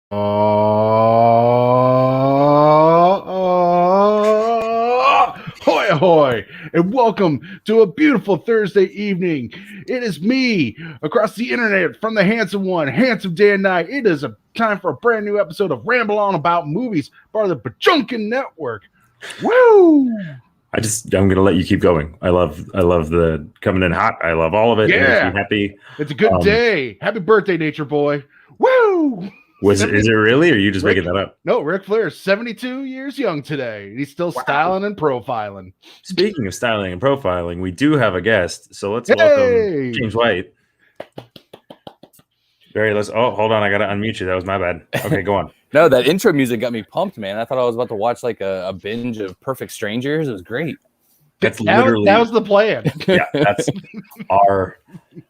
Hoy hoy, and welcome to a beautiful Thursday evening. It is me across the internet from the handsome one, handsome day and night. It is a time for a brand new episode of Ramble On About Movies, part of the Bajunkin Network. Woo! I'm gonna let you keep going. I love the coming in hot. I love all of it. Yeah, it makes me happy. It's a good day. Happy birthday, Nature Boy. Woo! Is it really, or are you just making that up? No, Ric Flair is 72 years young today. He's still styling and profiling. Speaking of styling and profiling, we do have a guest, so let's welcome James White. Hold on, I gotta unmute you. That was my bad. Okay, go on. No, that intro music got me pumped, man. I thought I was about to watch like a binge of Perfect Strangers. It was great. That was the plan. Yeah,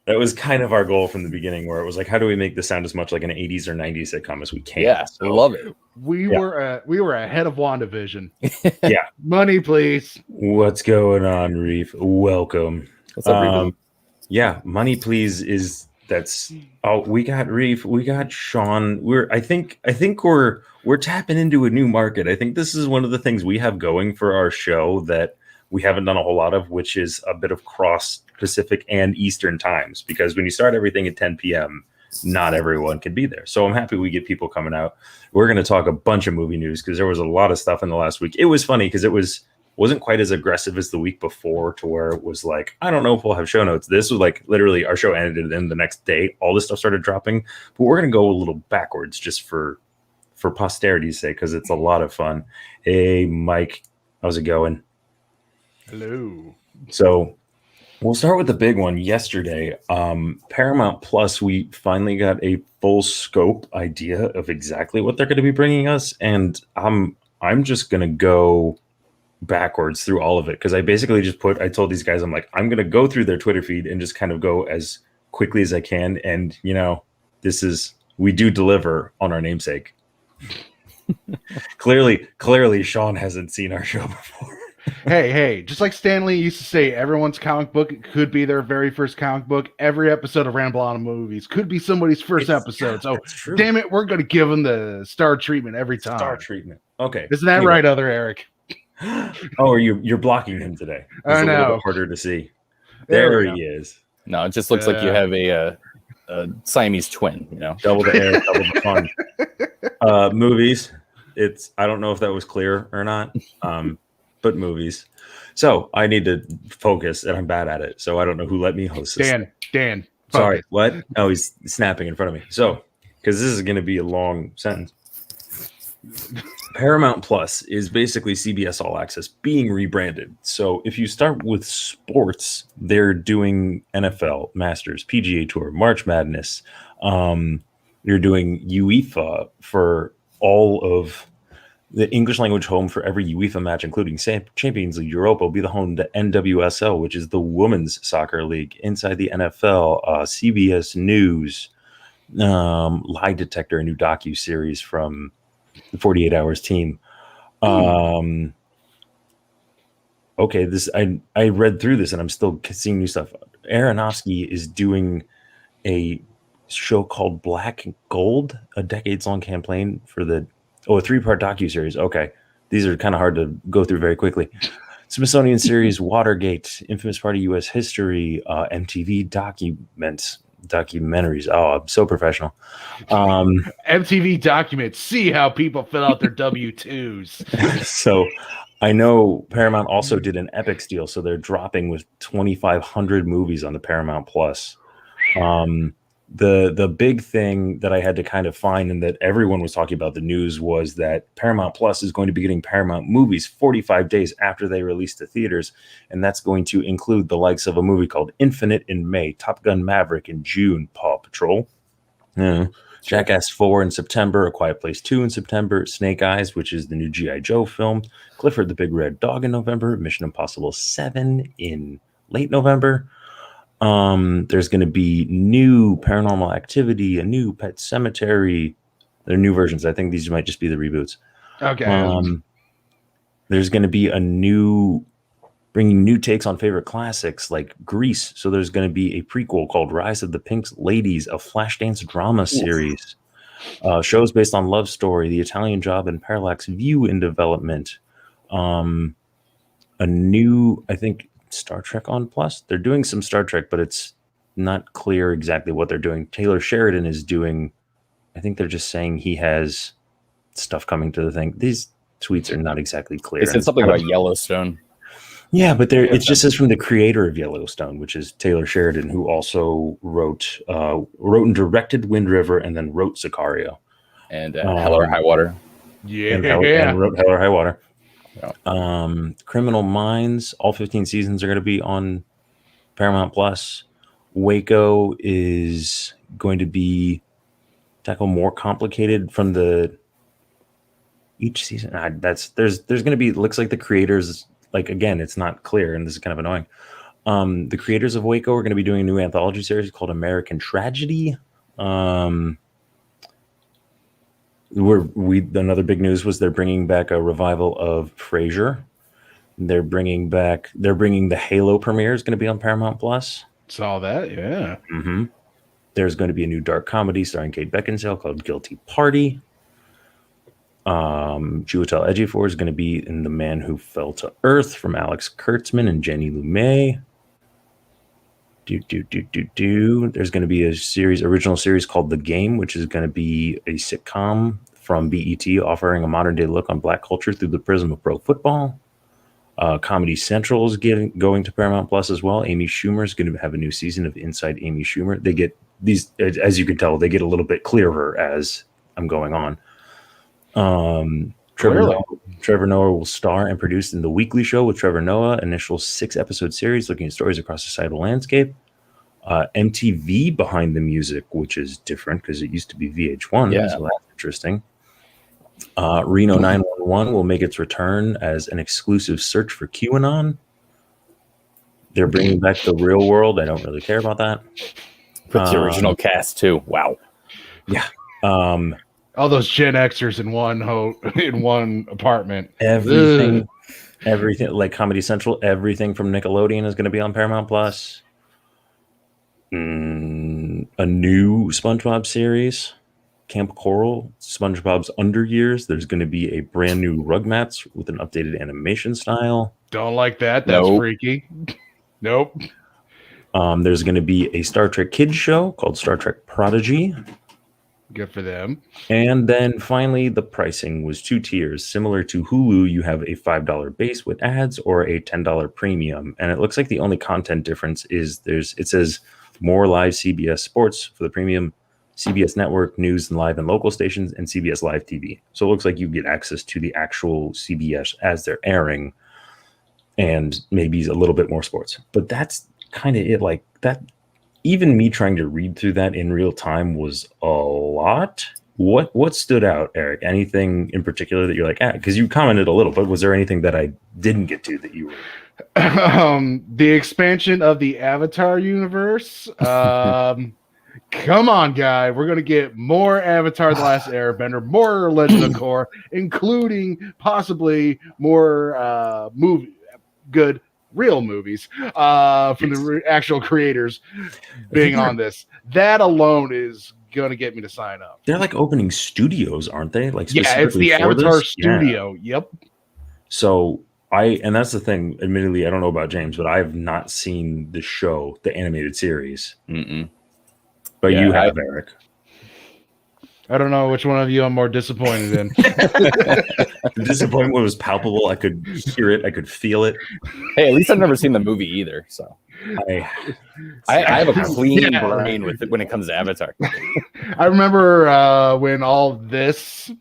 that was kind of our goal from the beginning, where it was like, how do we make this sound as much like an 80s or 90s sitcom as we can? Yeah, so I love it. We were ahead of WandaVision. Yeah. Money, please. What's going on, Reef? Welcome. What's up, Reef? Yeah, Money Please we got Reef, we got Sean. I think we're tapping into a new market. I think this is one of the things we have going for our show that we haven't done a whole lot of, which is a bit of cross Pacific and Eastern times, because when you start everything at 10 p.m., not everyone can be there. So I'm happy we get people coming out. We're going to talk a bunch of movie news because there was a lot of stuff in the last week. It was funny because it wasn't quite as aggressive as the week before, to where it was like, I don't know if we'll have show notes. This was like literally our show ended, and the next day all this stuff started dropping. But we're going to go a little backwards just for posterity's sake, because it's a lot of fun. Hey, Mike, how's it going? Hello. So we'll start with the big one yesterday. Paramount Plus, we finally got a full scope idea of exactly what they're going to be bringing us. And I'm just going to go backwards through all of it, because I basically I told these guys, I'm like, I'm going to go through their Twitter feed and just kind of go as quickly as I can. And, we do deliver on our namesake. Clearly, Sean hasn't seen our show before. Hey, just like Stan Lee used to say, everyone's comic book could be their very first comic book. Every episode of Ramble On Movies could be somebody's first episode. So, damn it, we're going to give them the star treatment every time. Star treatment. Okay. Isn't that right, other Eric? Oh, you're blocking him today. It's I know. A little bit harder to see. There he is. No, it just looks like you have a Siamese twin, Double the air, double the fun. Movies. I don't know if that was clear or not. But movies. So I need to focus, and I'm bad at it. So I don't know who let me host this. Dan. Sorry, what? Oh, he's snapping in front of me. So, because this is going to be a long sentence. Paramount Plus is basically CBS All Access being rebranded. So if you start with sports, they're doing NFL, Masters, PGA Tour, March Madness. You're doing UEFA for all of the English language home for every UEFA match, including Champions League. Europa will be the home to NWSL, which is the Women's Soccer League. Inside the NFL, CBS News, Lie Detector, a new docu-series from the 48 Hours team. Okay, I read through this, and I'm still seeing new stuff. Aronofsky is doing a show called Black and Gold, a decades-long campaign for a 3-part docuseries. Okay. These are kind of hard to go through very quickly. Smithsonian series, Watergate, Infamous Part of U.S. History, MTV documentaries. Oh, I'm so professional. MTV documents. See how people fill out their W-2s. So I know Paramount also did an Epics deal, so they're dropping with 2,500 movies on the Paramount Plus. The big thing that I had to kind of find, and that everyone was talking about the news, was that Paramount Plus is going to be getting Paramount movies 45 days after they release to theaters, and that's going to include the likes of a movie called Infinite in May, Top Gun Maverick in June, Paw Patrol, Jackass 4 in September, A Quiet Place 2 in September, Snake Eyes, which is the new G.I. Joe film, Clifford the Big Red Dog in November, Mission Impossible 7 in late November. There's going to be new Paranormal Activity, a new Pet Cemetery. They're new versions. I think these might just be the reboots. Okay. There's going to be bringing new takes on favorite classics like Grease. So there's going to be a prequel called Rise of the Pink Ladies, a Flashdance drama series. Shows based on Love Story, The Italian Job, and Parallax View in development. A new, I think, Star Trek on Plus. They're doing some Star Trek, but it's not clear exactly what they're doing. Taylor Sheridan is doing, I think they're just saying he has stuff coming to the thing. These tweets are not exactly clear. They said something about Yellowstone. Yeah, but it just says from the creator of Yellowstone, which is Taylor Sheridan, who also wrote and directed Wind River and then wrote Sicario. And Hell or High Water. Yeah. And wrote Hell or High Water. Yeah. Criminal Minds, all 15 seasons are going to be on Paramount Plus. Waco is going to tackle more complicated from each season. There's going to be, looks like the creators, like, again, it's not clear, and this is kind of annoying. The creators of Waco are going to be doing a new anthology series called American Tragedy. Another big news was they're bringing back a revival of Frasier. They're bringing the Halo premiere is going to be on Paramount Plus. Saw that, yeah. Mm-hmm. There's going to be a new dark comedy starring Kate Beckinsale called Guilty Party. Chiwetel Ejiofor is going to be in The Man Who Fell to Earth from Alex Kurtzman and Jenny Lumet. There's going to be a original series called The Game, which is going to be a sitcom from BET offering a modern day look on Black culture through the prism of pro football. Comedy Central is going to Paramount Plus as well. Amy Schumer is going to have a new season of Inside Amy Schumer. They get these, as you can tell, they get a little bit clearer as I'm going on. Trevor Noah will star and produce in The Weekly Show with Trevor Noah, initial 6-episode series looking at stories across the societal landscape. MTV behind the music, which is different because it used to be VH1. Yeah. So that's interesting. Reno 911 will make its return as an exclusive search for QAnon. They're bringing back The Real World. I don't really care about that. Put the original cast too. Wow. Yeah. All those Gen Xers in one apartment. Everything like Comedy Central, everything from Nickelodeon is going to be on Paramount Plus. A new SpongeBob series, Camp Coral, SpongeBob's Under Years. There's going to be a brand new Rugrats with an updated animation style. Don't like that. That's freaky. Nope. There's going to be a Star Trek kids show called Star Trek Prodigy. Good for them. And then finally, the pricing was 2 tiers. Similar to Hulu, you have a $5 base with ads or a $10 premium. And it looks like the only content difference is it says more live CBS sports for the premium, CBS Network, news and live and local stations, and CBS Live TV. So it looks like you get access to the actual CBS as they're airing and maybe a little bit more sports. But that's kind of it. Like that. Even me trying to read through that in real time was a lot. What stood out, Eric? Anything in particular that you're like, because you commented a little, but was there anything that I didn't get to that you were? The expansion of the Avatar universe. Come on, guy. We're going to get more Avatar The Last Airbender, more Legend of Korra, including possibly more real movies from the actual creators being on this. That alone is going to get me to sign up. They're like opening studios, aren't they? Like, yeah, it's the Avatar studio. Yeah. Yep. So and that's the thing. Admittedly, I don't know about James, but I have not seen the show, the animated series. Mm-mm. But you have, Eric. I don't know which one of you I'm more disappointed in. The disappointment was palpable. I could hear it. I could feel it. Hey, at least I've never seen the movie either. So I have a clean brain with it when it comes to Avatar. I remember when all this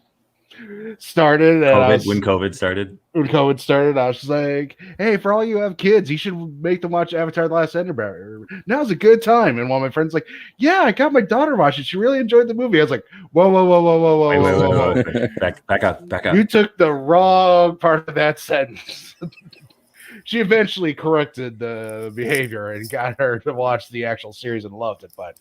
started. When COVID started. When COVID started, I was just like, hey, for all you have kids, you should make them watch Avatar The Last Airbender. Now's a good time. And one of my friends like, yeah, I got my daughter watching. She really enjoyed the movie. I was like, whoa. Wait. Back up. You took the wrong part of that sentence. she eventually corrected the behavior and got her to watch the actual series and loved it. But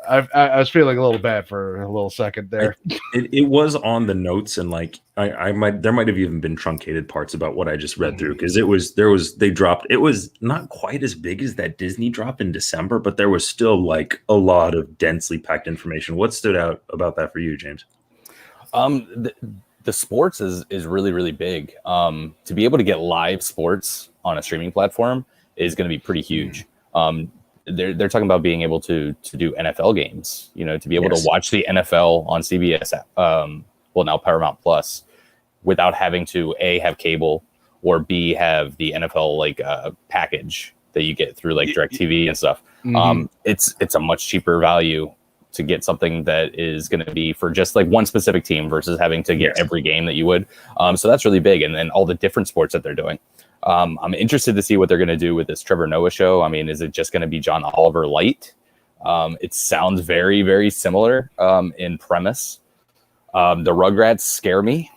I was feeling a little bad for a little second there. It was on the notes, and like there might have even been truncated parts about what I just read through, because they dropped. It was not quite as big as that Disney drop in December, but there was still like a lot of densely packed information. What stood out about that for you, James? The sports is really, really big. To be able to get live sports on a streaming platform is going to be pretty huge. They're talking about being able to do NFL games, to be able to watch the NFL on CBS, now Paramount Plus, without having to A, have cable, or B, have the NFL package that you get through like DirecTV and stuff. It's a much cheaper value to get something that is going to be for just like one specific team versus having to get every game that you would. So that's really big. And then all the different sports that they're doing. I'm interested to see what they're going to do with this Trevor Noah show. I mean, is it just going to be John Oliver light? It sounds very, very similar in premise. The Rugrats scare me.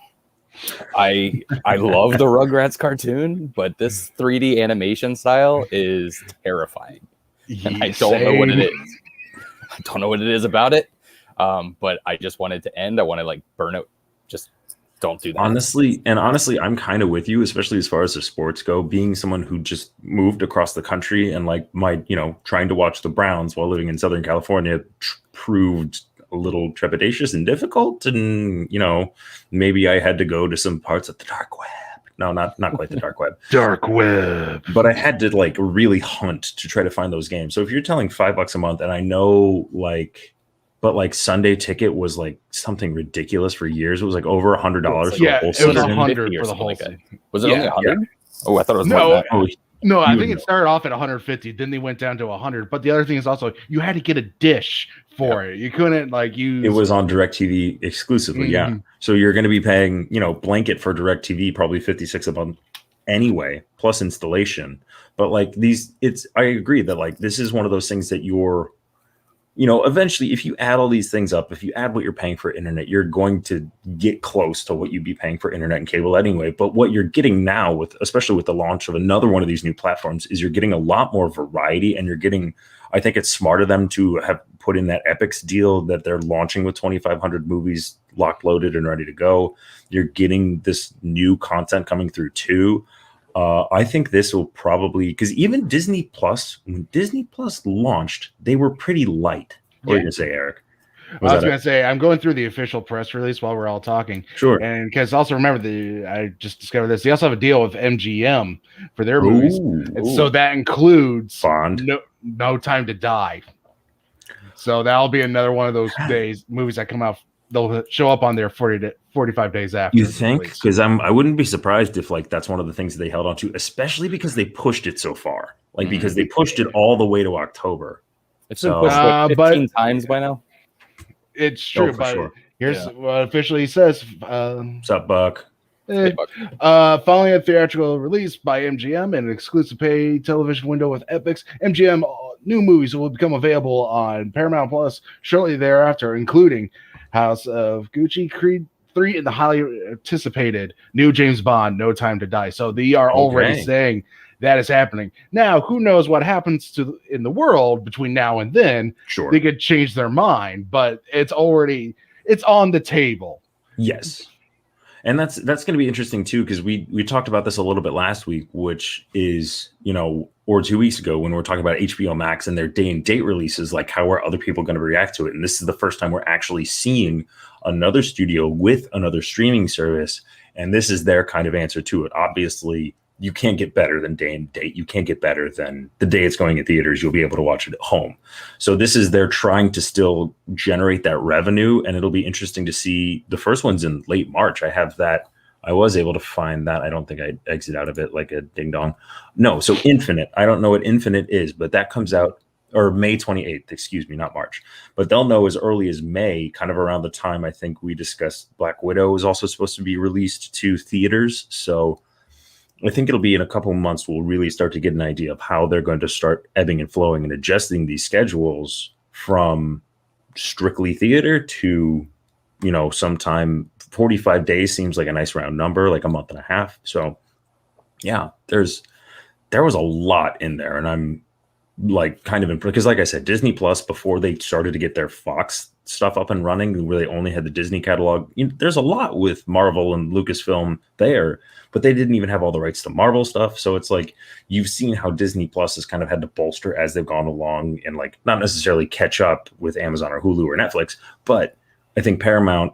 I love the Rugrats cartoon, but this 3D animation style is terrifying. And I don't know what it is. I don't know what it is about it, but I just want it to end. I want to burn it. Just don't do that. Honestly, I'm kind of with you, especially as far as the sports go. Being someone who just moved across the country and trying to watch the Browns while living in Southern California proved a little trepidatious and difficult. And maybe I had to go to some parts of the dark web. No, not quite the dark web. Dark web. But I had to really hunt to try to find those games. So if you're telling $5 a month, and I know but Sunday Ticket was something ridiculous for years. It was over $100 for the whole season. It was $100 for the whole season. Was it only $100? Yeah. Oh, I thought it was more than that. No, I think it started off at $150. Then they went down to $100. But the other thing is also you had to get a dish for it. You couldn't use. It was on DirecTV exclusively. Yeah. So you're going to be paying blanket for DirecTV probably $56 a month anyway, plus installation. But I agree that this is one of those things that you're eventually, if you add all these things up, if you add what you're paying for internet, you're going to get close to what you'd be paying for internet and cable anyway. But what you're getting now, especially with the launch of another one of these new platforms, is you're getting a lot more variety, and you're getting, I think it's smart of them to have put in that Epix deal that they're launching with 2,500 movies locked, loaded, and ready to go. You're getting this new content coming through too. I think this will probably, because even Disney Plus, when Disney Plus launched, they were pretty light. What are you going to say, Eric? I was going to say, I'm going through the official press release while we're all talking. Sure. And because also remember, I just discovered this. They also have a deal with MGM for their movies. And so that includes Bond. No Time to Die. So that'll be another one of those movies that come out. They'll show up on there 45 days after. You think? Because I wouldn't be surprised if that's one of the things that they held on to, especially because they pushed it so far. Because they pushed it all the way to October. It's been pushed 15 times by now. It's true, but here's what officially says. What's up, Buck? Following a theatrical release by MGM and an exclusive pay television window with Epix, MGM new movies will become available on Paramount Plus shortly thereafter, including House of Gucci, Creed 3, and the highly anticipated new James Bond, No Time to Die. So they are already saying that is happening. Now, who knows what happens in the world between now and then? Sure. They could change their mind, but it's on the table. Yes. And that's going to be interesting too, because we talked about this a little bit last week, which is, or 2 weeks ago when we were talking about HBO Max and their day and date releases, how are other people going to react to it? And this is the first time we're actually seeing another studio with another streaming service. And this is their kind of answer to it. Obviously, you can't get better than day and date. You can't get better than the day it's going in theaters. You'll be able to watch it at home. So this is they're trying to still generate that revenue, and it'll be interesting to see. The first one's in late March. I have that. I was able to find that. I don't think I exit out of it like a ding dong. No, so Infinite. I don't know what Infinite is, but that comes out, or May 28th, excuse me, not March. But they'll know as early as May, kind of around the time I think we discussed Black Widow is also supposed to be released to theaters. So I think it'll be in a couple of months we'll really start to get an idea of how they're going to start ebbing and flowing and adjusting these schedules from strictly theater to, sometime 45 days seems like a nice round number, like a month and a half. So yeah, there's there was a lot in there, and I'm like kind of impressed because, like I said, Disney Plus, before they started to get their Fox stuff up and running, where they only had the Disney catalog, there's a lot with Marvel and Lucasfilm there, but they didn't even have all the rights to Marvel stuff. So it's like you've seen how Disney Plus has kind of had to bolster as they've gone along and like not necessarily catch up with Amazon or Hulu or Netflix, but I think Paramount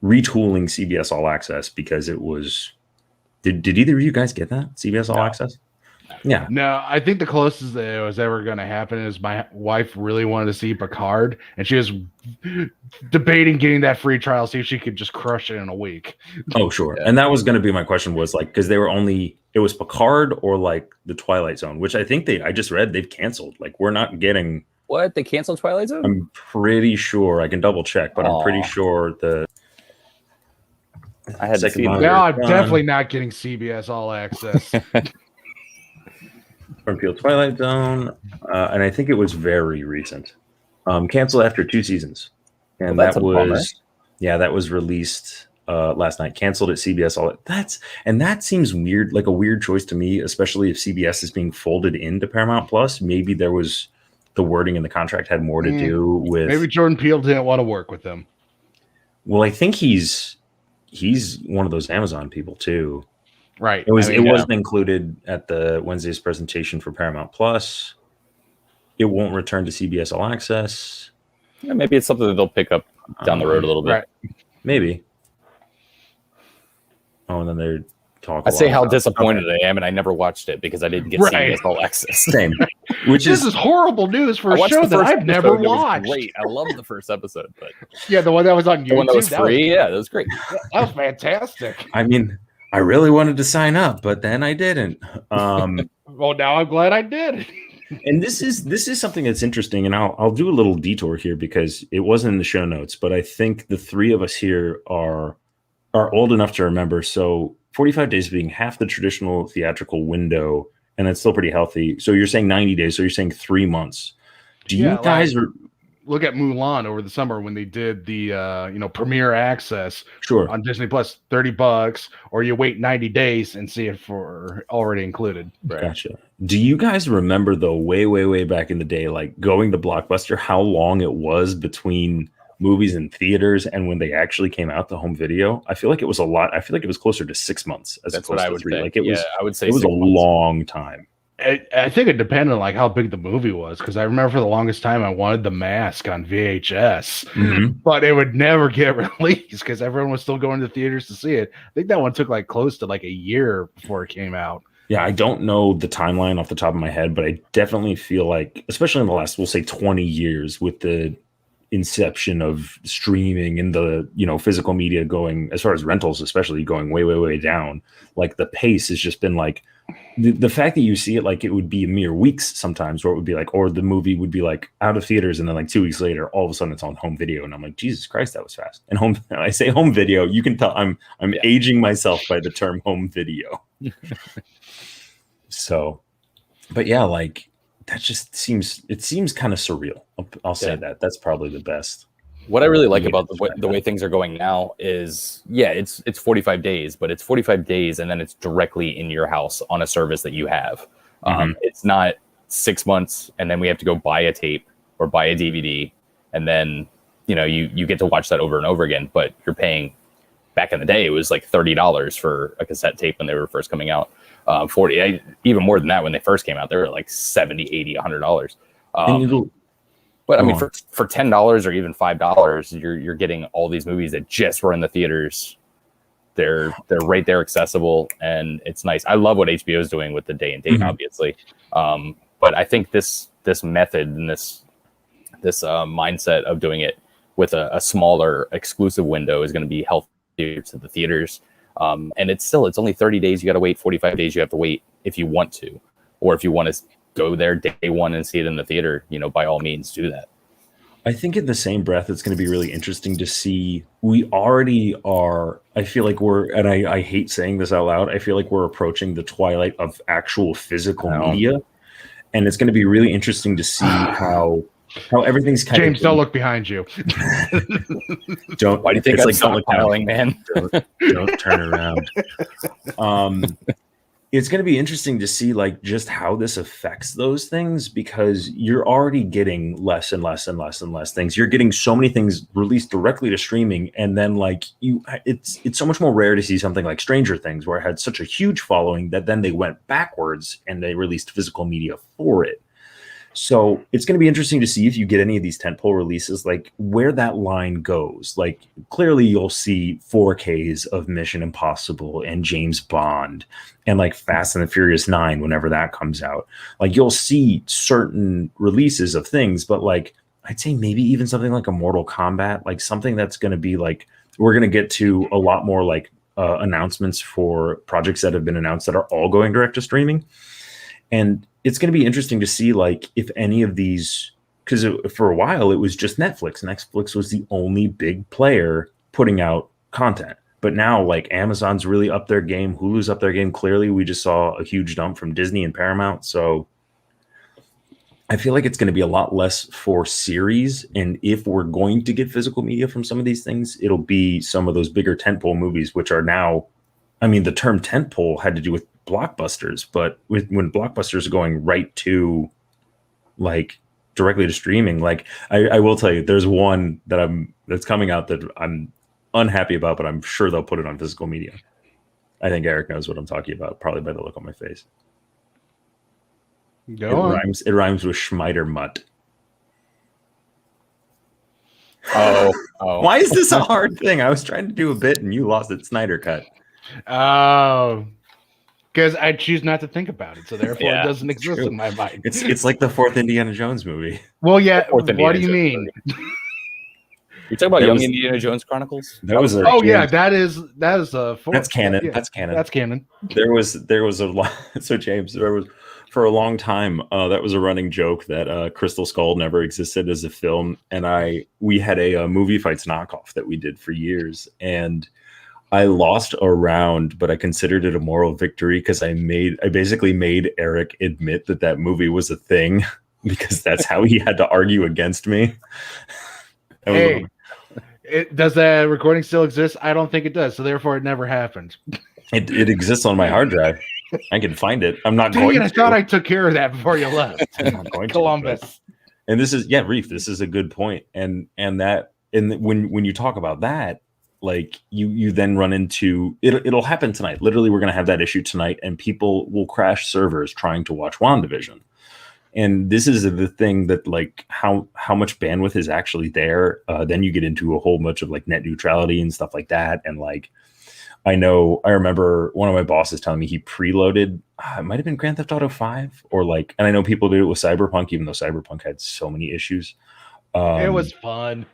retooling CBS All Access because it was. Did either of you guys get that CBS All Access? Yeah. No, I think the closest that it was ever going to happen is my wife really wanted to see Picard, and she was debating getting that free trial, see if she could just crush it in a week. Oh, sure. And that was going to be my question was like, because they were it was Picard or like the Twilight Zone, which I think I just read they've canceled. Like, we're not getting. What? They canceled Twilight Zone? I'm pretty sure. I can double check, but I'm pretty sure I had to see it. No, I'm definitely not getting CBS All Access. From Twilight Zone, and I think it was very recent. Canceled after 2 seasons, and that was released last night. Canceled at CBS. That seems weird, like a weird choice to me, especially if CBS is being folded into Paramount Plus. Maybe there was the wording in the contract had more to do with. Maybe Jordan Peele didn't want to work with them. Well, I think he's one of those Amazon people too. Right. It wasn't included at the Wednesday's presentation for Paramount Plus. It won't return to CBS All Access. Yeah, maybe it's something that they'll pick up down the road a little bit. Right. Maybe. Oh, and then they're talking. I say how disappointed I am, and I never watched it because I didn't get CBS All Access. Same. This is horrible news for a show that I've never watched. Great. I loved the first episode, but yeah, the one that was on YouTube. The one that was free. That was great. That was fantastic. I mean, I really wanted to sign up, but then I didn't. Well, now I'm glad I did. And this is something that's interesting, and I'll do a little detour here because it wasn't in the show notes, but I think the three of us here are old enough to remember. So 45 days being half the traditional theatrical window, and that's still pretty healthy. So you're saying 90 days, so you're saying 3 months. Do you guys look at Mulan over the summer when they did the premiere access on Disney Plus, $30, or you wait 90 days and see it for already included. Right. Gotcha. Do you guys remember though, way back in the day, like going to Blockbuster, how long it was between movies in theaters and when they actually came out to home video? I feel like it was a lot. I feel like it was closer to 6 months as That's opposed what I to would 3. think. Like it was. I would say it was a long time. I think it depended on like how big the movie was, because I remember for the longest time I wanted The Mask on VHS, but it would never get released because everyone was still going to theaters to see it. I think that one took like close to like a year before it came out. Yeah, I don't know the timeline off the top of my head, but I definitely feel like, especially in the last, we'll say 20 years with the inception of streaming and the physical media going, as far as rentals especially, going way down, like the pace has just been like the fact that you see it, like it would be mere weeks sometimes, or it would be like, or the movie would be like out of theaters and then like 2 weeks later all of a sudden it's on home video, and I'm like, Jesus Christ, that was fast. And I say home video, you can tell I'm aging myself by the term home video. So, but yeah, like that just seems kind of surreal. I'll say that. That's probably the best. What I really like about the way things are going now is, it's 45 days, but it's 45 days and then it's directly in your house on a service that you have. It's not 6 months and then we have to go buy a tape or buy a DVD, and then you get to watch that over and over again. But you're paying, back in the day, it was like $30 for a cassette tape when they were first coming out. 40, even more than that when they first came out. They were like $70, $80, $100. But I mean, for $10 or even $5, you're getting all these movies that just were in the theaters. They're right there, accessible, and it's nice. I love what HBO is doing with the day and date, obviously. But I think this method and this mindset of doing it with a smaller exclusive window is going to be healthier to the theaters. And it's only 30 days. You got to wait. 45 days you have to wait if you want to, or if you want to go there day one and see it in the theater, by all means do that. I think in the same breath, it's going to be really interesting to see. We already are, I feel like and I hate saying this out loud, I feel like we're approaching the twilight of actual physical media. And it's going to be really interesting to see how everything's kind James, don't look behind you. Don't. Why do you think I'm stockpiling, man? Don't turn around. it's going to be interesting to see like just how this affects those things, because you're already getting less and less and less and less things. You're getting so many things released directly to streaming, and then like it's so much more rare to see something like Stranger Things, where it had such a huge following that then they went backwards and they released physical media for it. So it's going to be interesting to see if you get any of these tentpole releases, like where that line goes. Like clearly you'll see 4Ks of Mission Impossible and James Bond and like Fast and the Furious 9 whenever that comes out. Like you'll see certain releases of things, but like I'd say maybe even something like a Mortal Kombat, like something that's going to be like, we're going to get to a lot more like announcements for projects that have been announced that are all going direct to streaming. And it's going to be interesting to see like if any of these, because for a while it was just Netflix. Netflix was the only big player putting out content. But now like Amazon's really up their game. Hulu's up their game. Clearly we just saw a huge dump from Disney and Paramount. So I feel like it's going to be a lot less for series. And if we're going to get physical media from some of these things, it'll be some of those bigger tentpole movies, which are now, I mean, the term tentpole had to do with blockbusters, but when blockbusters are going right to like directly to streaming, like I will tell you, there's one that's coming out that I'm unhappy about, but I'm sure they'll put it on physical media. I think Eric knows what I'm talking about, probably by the look on my face. It rhymes with Schmeider Mutt. Oh. Why is this a hard thing? I was trying to do a bit and you lost it. Snyder Cut. Oh, because I choose not to think about it, so therefore it doesn't exist in my mind. It's like the fourth Indiana Jones movie. Well, yeah. What do you mean? You're talking about Young Indiana Jones Chronicles? That was a that is a that's canon. Yeah, that's canon. That's canon. There was a lot. So James, there was for a long time that was a running joke that Crystal Skull never existed as a film, and we had a movie fights knockoff that we did for years, and I lost a round, but I considered it a moral victory because I basically made Eric admit that movie was a thing because that's how he had to argue against me. Hey, does that recording still exist? I don't think it does, so therefore it never happened. It exists on my hard drive. I can find it. I'm not going to. I thought I took care of that before you left. I'm not going Columbus. To, and this is Reef. This is a good point. And when you talk about that, like you then run into it'll happen tonight. Literally, we're going to have that issue tonight, and people will crash servers trying to watch WandaVision. And this is the thing that like how much bandwidth is actually there. Then you get into a whole bunch of like net neutrality and stuff like that. And like I remember one of my bosses telling me he preloaded. It might have been Grand Theft Auto 5 or like, and I know people did it with Cyberpunk, even though Cyberpunk had so many issues. It was fun.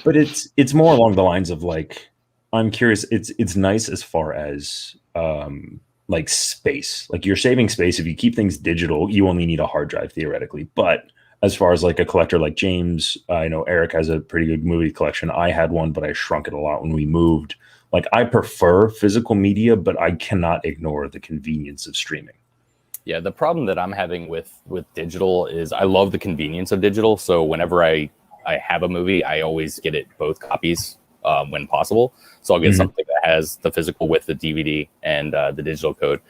But it's more along the lines of like, I'm curious. It's nice as far as like space. Like you're saving space. If you keep things digital, you only need a hard drive theoretically. But as far as like a collector like James, I know Eric has a pretty good movie collection. I had one, but I shrunk it a lot when we moved. Like I prefer physical media, but I cannot ignore the convenience of streaming. Yeah, the problem that I'm having with digital is I love the convenience of digital. So whenever I have a movie, I always get it both copies when possible. So I'll get something that has the physical with the DVD and the digital code.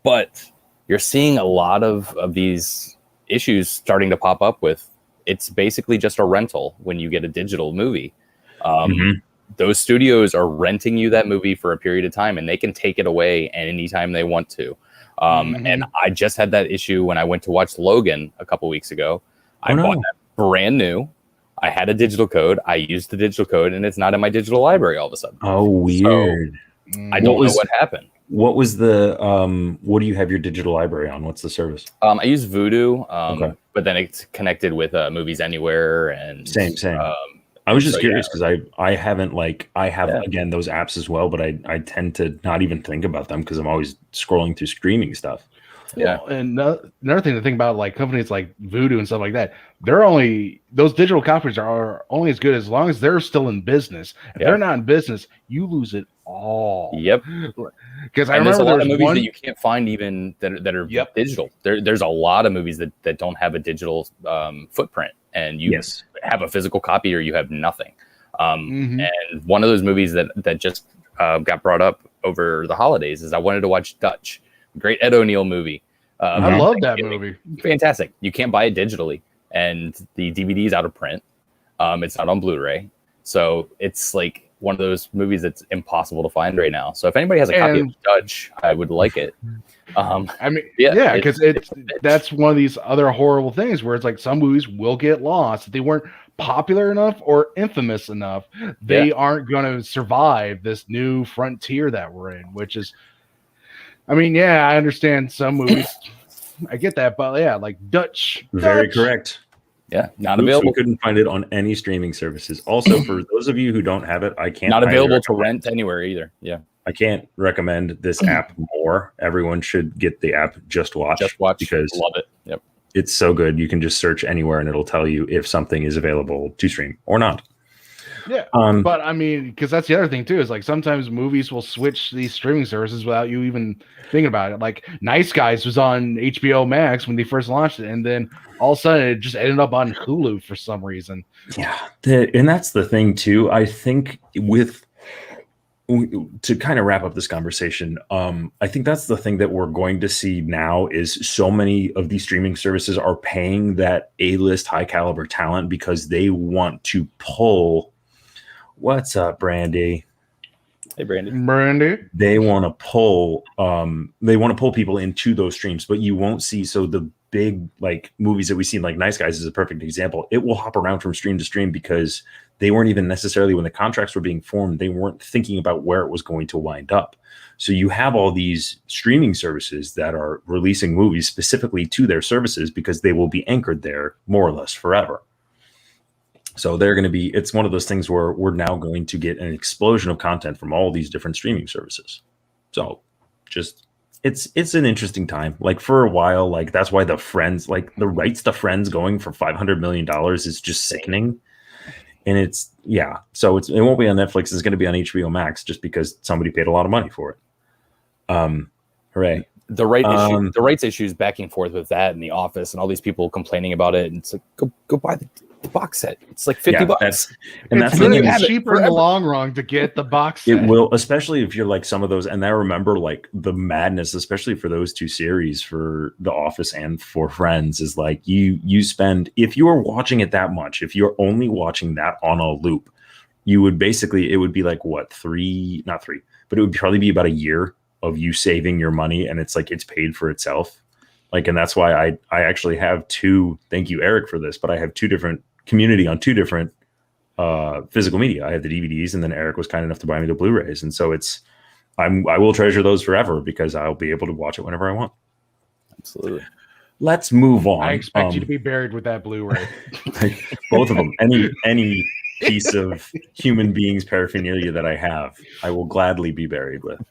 But you're seeing a lot of these issues starting to pop up with it's basically just a rental when you get a digital movie. Those studios are renting you that movie for a period of time, and they can take it away anytime they want to. And I just had that issue when I went to watch Logan a couple weeks ago. I bought that brand new. I had a digital code. I used the digital code, and it's not in my digital library all of a sudden. Oh, weird. So, I don't know what happened. What was the what do you have your digital library on? What's the service? I use Vudu, but then it's connected with Movies Anywhere and same. I was just curious because I haven't again those apps as well, but I tend to not even think about them because I'm always scrolling through streaming stuff. Yeah, well, and another thing to think about, like companies like Vudu and stuff like that, those digital copies are only as good as long as they're still in business. If they're not in business, you lose it all. Yep. Because I remember there's a lot of movies that you can't find even that are digital. There's a lot of movies that don't have a digital footprint, and you have a physical copy or you have nothing. And one of those movies that just got brought up over the holidays is I wanted to watch Dutch, great Ed O'Neill movie. I love that movie. Fantastic. You can't buy it digitally, and the DVD is out of print. It's not on Blu-ray, so it's like one of those movies that's impossible to find right now. So if anybody has a copy of Dutch, I would like it. I mean, yeah, because that's one of these other horrible things where it's like some movies will get lost. If they weren't popular enough or infamous enough, they aren't going to survive this new frontier that we're in, which is, I mean, yeah, I understand some movies. I get that, but yeah, like Dutch. Very correct. Yeah, not available. We couldn't find it on any streaming services. Also, for those of you who don't have it, I can't. Not available to rent anywhere either. Yeah, I can't recommend this app more. Everyone should get the app Just Watch. Just Watch, because love it. Yep, it's so good. You can just search anywhere and it'll tell you if something is available to stream or not. Yeah, but I mean, because that's the other thing too, is like sometimes movies will switch these streaming services without you even thinking about it. Like Nice Guys was on HBO Max when they first launched it, and then all of a sudden it just ended up on Hulu for some reason. Yeah, and that's the thing too. I think to kind of wrap up this conversation, I think that's the thing that we're going to see now is so many of these streaming services are paying that A-list high caliber talent because they want to pull. What's up, Brandy? Hey, Brandy. They want to pull people into those streams, but you won't see. So the big like movies that we see, like Nice Guys is a perfect example. It will hop around from stream to stream because they weren't even necessarily, when the contracts were being formed, they weren't thinking about where it was going to wind up. So you have all these streaming services that are releasing movies specifically to their services because they will be anchored there more or less forever. So they're going to be, it's one of those things where we're now going to get an explosion of content from all these different streaming services. So just, it's an interesting time. Like for a while, like that's why the Friends, like the rights to Friends going for $500 million is just sickening. And it's, yeah. So it won't be on Netflix. It's going to be on HBO Max just because somebody paid a lot of money for it. Hooray. The rights issues back and forth with that and The Office and all these people complaining about it. And it's like, go buy the box set. It's like $50. That's going to be cheaper in the long run to get the box set. It will, especially if you're like some of those. And I remember like the madness, especially for those two series, for The Office and for Friends, is like you spend, if you are watching it that much, if you're only watching that on a loop, you would basically, it would be like what, not three, but it would probably be about a year of you saving your money, and it's like it's paid for itself. Like, and that's why I actually have two, thank you Eric for this, but I have two different community on two different physical media. I have the DVDs, and then Eric was kind enough to buy me the Blu-rays, and so I will treasure those forever because I'll be able to watch it whenever I want. Absolutely. Let's move on. I expect you to be buried with that Blu-ray. Both of them. Any piece of human beings paraphernalia that I have, I will gladly be buried with.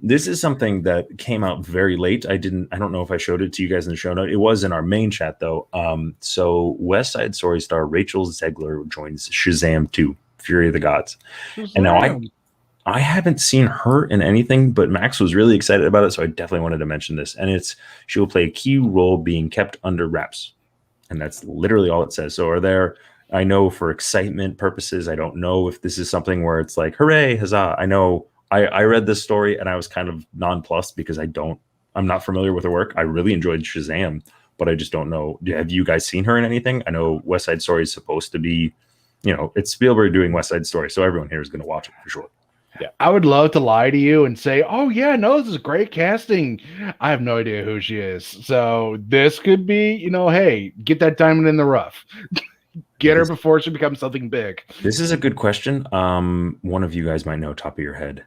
This is something that came out very late. I don't know if I showed it to you guys in the show note. It was in our main chat though. So West Side Story star Rachel Zegler joins Shazam 2, Fury of the Gods. Shazam. And now I haven't seen her in anything, but Max was really excited about it, so I definitely wanted to mention this. And she will play a key role being kept under wraps. And that's literally all it says. So I know for excitement purposes, I don't know if this is something where it's like, hooray, huzzah. I know I read this story and I was kind of nonplussed because I'm not familiar with her work. I really enjoyed Shazam, but I just don't know. Have you guys seen her in anything? I know West Side Story is supposed to be, it's Spielberg doing West Side Story, so everyone here is going to watch it for sure. Yeah, I would love to lie to you and say, oh yeah, no, this is great casting. I have no idea who she is. So this could be, hey, get that diamond in the rough. Get her before she becomes something big. This is a good question. One of you guys might know top of your head.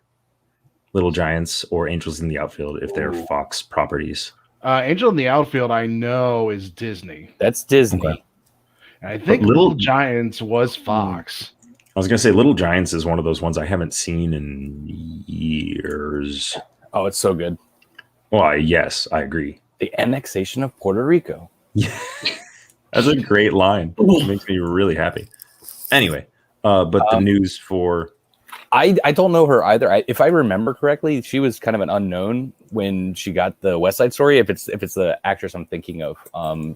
Little Giants or Angels in the Outfield if they're Fox properties. Angel in the Outfield, I know, is Disney. That's Disney. Okay. I think Little Giants was Fox. I was going to say Little Giants is one of those ones I haven't seen in years. Oh, it's so good. Well, yes, I agree. The annexation of Puerto Rico. Yeah. That's a great line. It makes me really happy. Anyway, but the news for... I don't know her either. If I remember correctly, she was kind of an unknown when she got the West Side Story. If it's the actress I'm thinking of,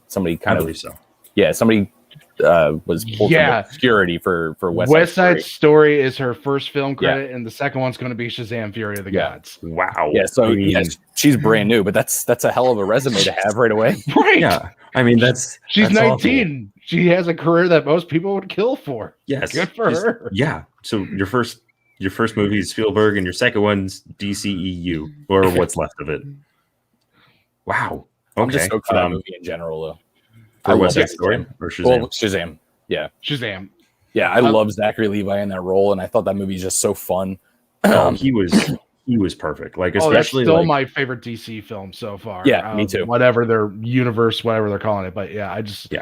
somebody kind I of believe so. Yeah, somebody was pulled Yeah. from obscurity for West Side Story is her first film credit, and the second one's going to be Shazam: Fury of the Gods. Wow. Yeah, so she's brand new, but that's a hell of a resume to have right away. Right. Yeah. I mean, she's that's 19. Awful. She has a career that most people would kill for. Yes. Good for her. Yeah. So your first movie is Spielberg, and your second one's DCEU, or what's left of it. Wow. Okay. I'm just stoked for that movie in general, though. For West Side Story or Shazam? Well, Shazam. Yeah. Shazam. Yeah, I love Zachary Levi in that role, and I thought that movie is just so fun. He was perfect. Like, especially that's still my favorite DC film so far. Yeah, me too. Whatever their universe, whatever they're calling it, but yeah, I just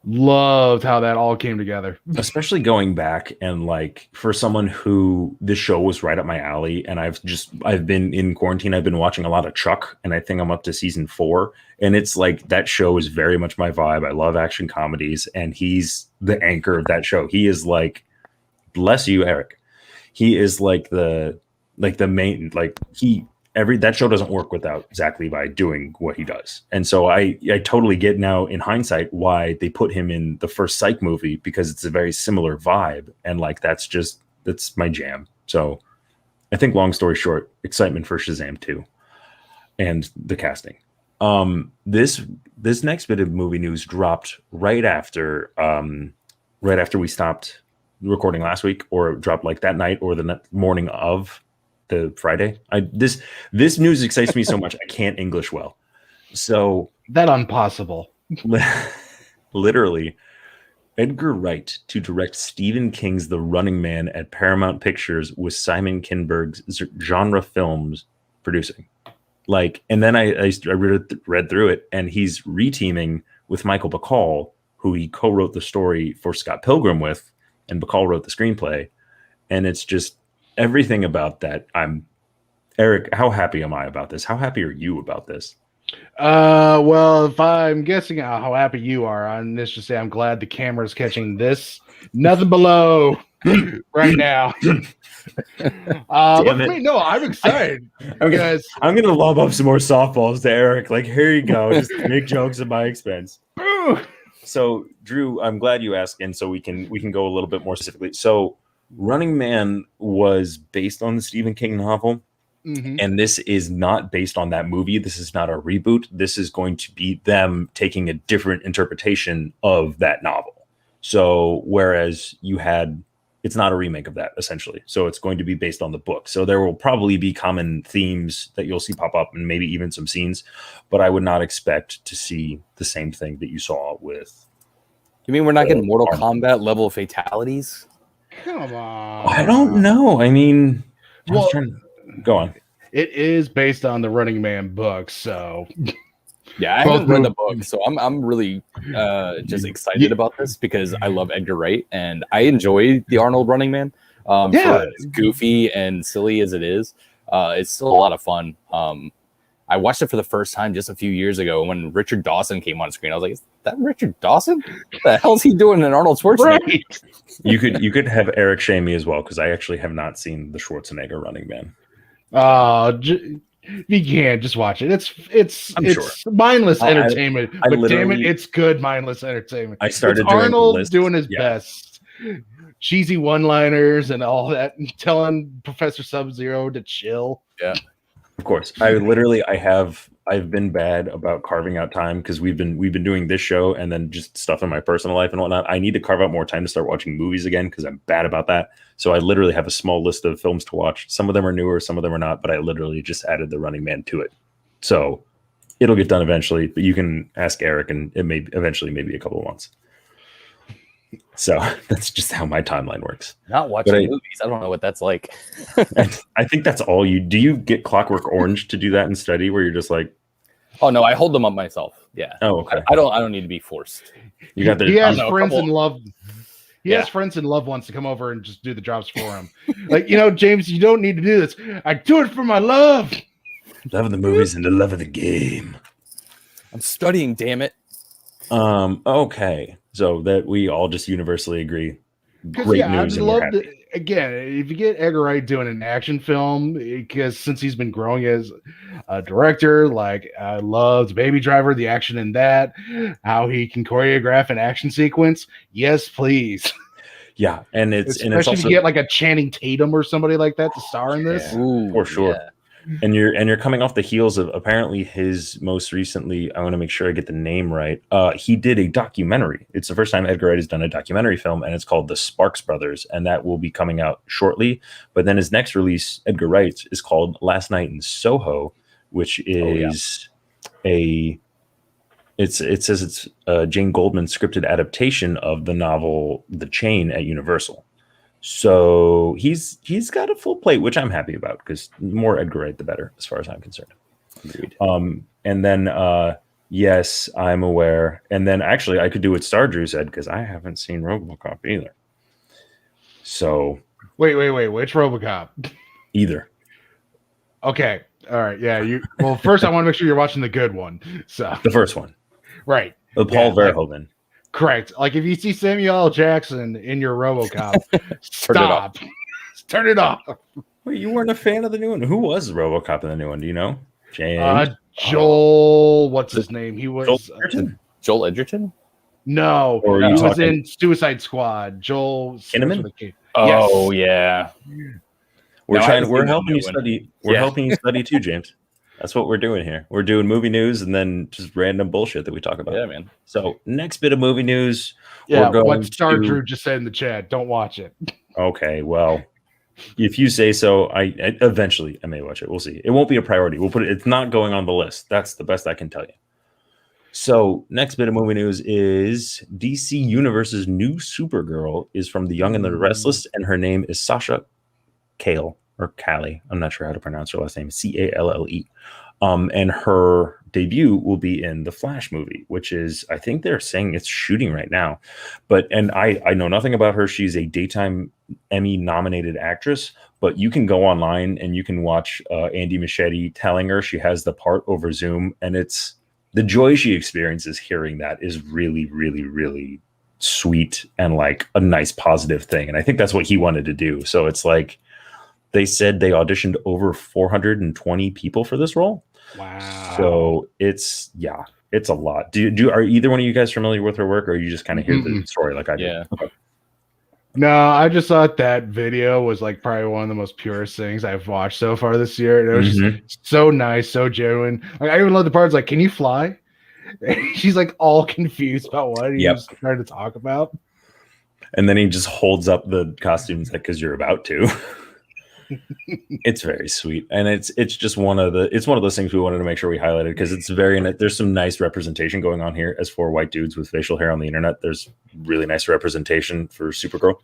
loved how that all came together. Especially going back and like for someone who this show was right up my alley, and I've been in quarantine. I've been watching a lot of Chuck, and I think I'm up to season 4, and it's like that show is very much my vibe. I love action comedies, and he's the anchor of that show. He is like, bless you, Eric. He is like the main, like that show doesn't work without Zach Levi doing what he does. And so I totally get now in hindsight why they put him in the first Psych movie, because it's a very similar vibe. And like, that's my jam. So I think, long story short, excitement for Shazam 2 and the casting. This next bit of movie news dropped right after we stopped recording last week, or it dropped like that night or the morning of the Friday. This news excites me so much I can't English well. So that impossible. Literally, Edgar Wright to direct Stephen King's The Running Man at Paramount Pictures, with Simon Kinberg's genre films producing. Like, and then I read through it, and he's reteaming with Michael Bacall, who he co-wrote the story for Scott Pilgrim with, and Bacall wrote the screenplay. And it's just everything about that. Eric, how happy am I about this? How happy are you about this? Well, if I'm guessing how happy you are, on this, just say I'm glad the camera's catching this. Nothing below right now. No, I'm excited. I'm gonna lob up some more softballs to Eric. Like, here you go. Just make jokes at my expense. So, Drew, I'm glad you asked, and so we can go a little bit more specifically. So, Running Man was based on the Stephen King novel, and this is not based on that movie. This is not a reboot. This is going to be them taking a different interpretation of that novel. So, whereas it's not a remake of that, essentially. So it's going to be based on the book. So there will probably be common themes that you'll see pop up, and maybe even some scenes, but I would not expect to see the same thing that you saw with. You mean we're not getting Mortal Kombat level fatalities? Come on. I don't know. I mean, go on. It is based on the Running Man book, so yeah, I haven't read the book, so I'm really just excited about this, because I love Edgar Wright and I enjoy the Arnold Running Man. For as goofy and silly as it is, it's still a lot of fun. I watched it for the first time just a few years ago when Richard Dawson came on screen. I was like, "Is that Richard Dawson? What the hell's he doing in Arnold Schwarzenegger?" Right. You could have Eric shame me as well, because I actually have not seen the Schwarzenegger Running Man. You can't just watch it. It's mindless entertainment, but damn it, it's good mindless entertainment. I started Arnold doing his best, cheesy one-liners and all that, and telling Professor Sub-Zero to chill. Yeah, of course. I've been bad about carving out time, because we've been doing this show and then just stuff in my personal life and whatnot. I need to carve out more time to start watching movies again, because I'm bad about that. So I literally have a small list of films to watch. Some of them are newer, some of them are not, but I literally just added The Running Man to it. So it'll get done eventually, but you can ask Eric, and it may eventually, maybe a couple of months. So that's just how my timeline works. Not watching movies. I don't know what that's like. I think that's all do you get Clockwork Orange to do that and study, where you're just like, oh no, I hold them up myself. Yeah. Oh, okay. I don't need to be forced. You got he has friends in love. He has friends and loved ones to come over and just do the jobs for him. Like, James, you don't need to do this. I do it for my love. Love of the movies and the love of the game. I'm studying, damn it. Okay. So that we all just universally agree. Great news. I'd love to, again, if you get Edgar Wright doing an action film, because since he's been growing director. Like, I loved Baby Driver, the action in that, how he can choreograph an action sequence. Yes, please. Yeah, and it's Especially if also you get like a Channing Tatum or somebody like that to star in this. Yeah. Ooh, for sure. yeah. And you're coming off the heels of apparently his most recently. I want to make sure I get the name right. He did a documentary. It's the first time Edgar Wright has done a documentary film, and it's called The Sparks Brothers, and that will be coming out shortly. But then his next release, Edgar Wright's, is called Last Night in Soho, which is it says it's Jane Goldman's scripted adaptation of the novel The Chain at Universal. So he's got a full plate, which I'm happy about, because the more Edgar Wright, the better, as far as I'm concerned. Agreed. And then yes, I'm aware. And then actually, I could do what Star Drew said, because I haven't seen RoboCop either. So Wait, which RoboCop? either. Okay, all right, yeah. Well, first I want to make sure you're watching the good one. So The first one, right, Paul Verhoeven. correct. Like if you see Samuel L. Jackson in your RoboCop, stop, turn it off. Wait, you weren't a fan of the new one? Who was RoboCop in the new one? Do you know? James? Joel, what's his name? He was Joel Edgerton? Joel Edgerton? no, Or are he you was talking- in Suicide Squad. Joel Kinnaman? Oh, yeah. We're No, I haven't we're seen the helping new you one. study. We're Yeah. helping you study too, James. That's what we're doing here. We're doing movie news and then just random bullshit that we talk about. Yeah, man. So next bit of movie news. Yeah, we're going what Star to- Drew just said in the chat. Don't watch it. Okay, well, if you say so, I eventually I may watch it. We'll see. It won't be a priority. We'll put it. It's not going on the list. That's the best I can tell you. So next bit of movie news is DC Universe's new Supergirl is from The Young and the Restless, and her name is Sasha Cale or Callie. I'm not sure how to pronounce her last name. Calle. And her debut will be in the Flash movie, which is, I think they're saying it's shooting right now. And I know nothing about her. She's a daytime Emmy nominated actress, but you can go online and you can watch Andy Muschietti telling her she has the part over Zoom, and it's the joy she experiences hearing that is really, really, really sweet and like a nice positive thing. And I think that's what he wanted to do. So it's like they said they auditioned over 420 people for this role. Wow. So it's a lot. Are either one of you guys familiar with her work, or you just kind of hear the story like I do? Yeah. Okay. No, I just thought that video was like probably one of the most purest things I've watched so far this year. And it was just so nice, so genuine. Like I even love the parts like, "Can you fly?" She's like all confused about what he's trying to talk about. And then he just holds up the costumes like, "Because you're about to." It's very sweet, and it's just one of those things we wanted to make sure we highlighted, because it's there's some nice representation going on here. As for white dudes with facial hair on the internet, there's really nice representation for Supergirl.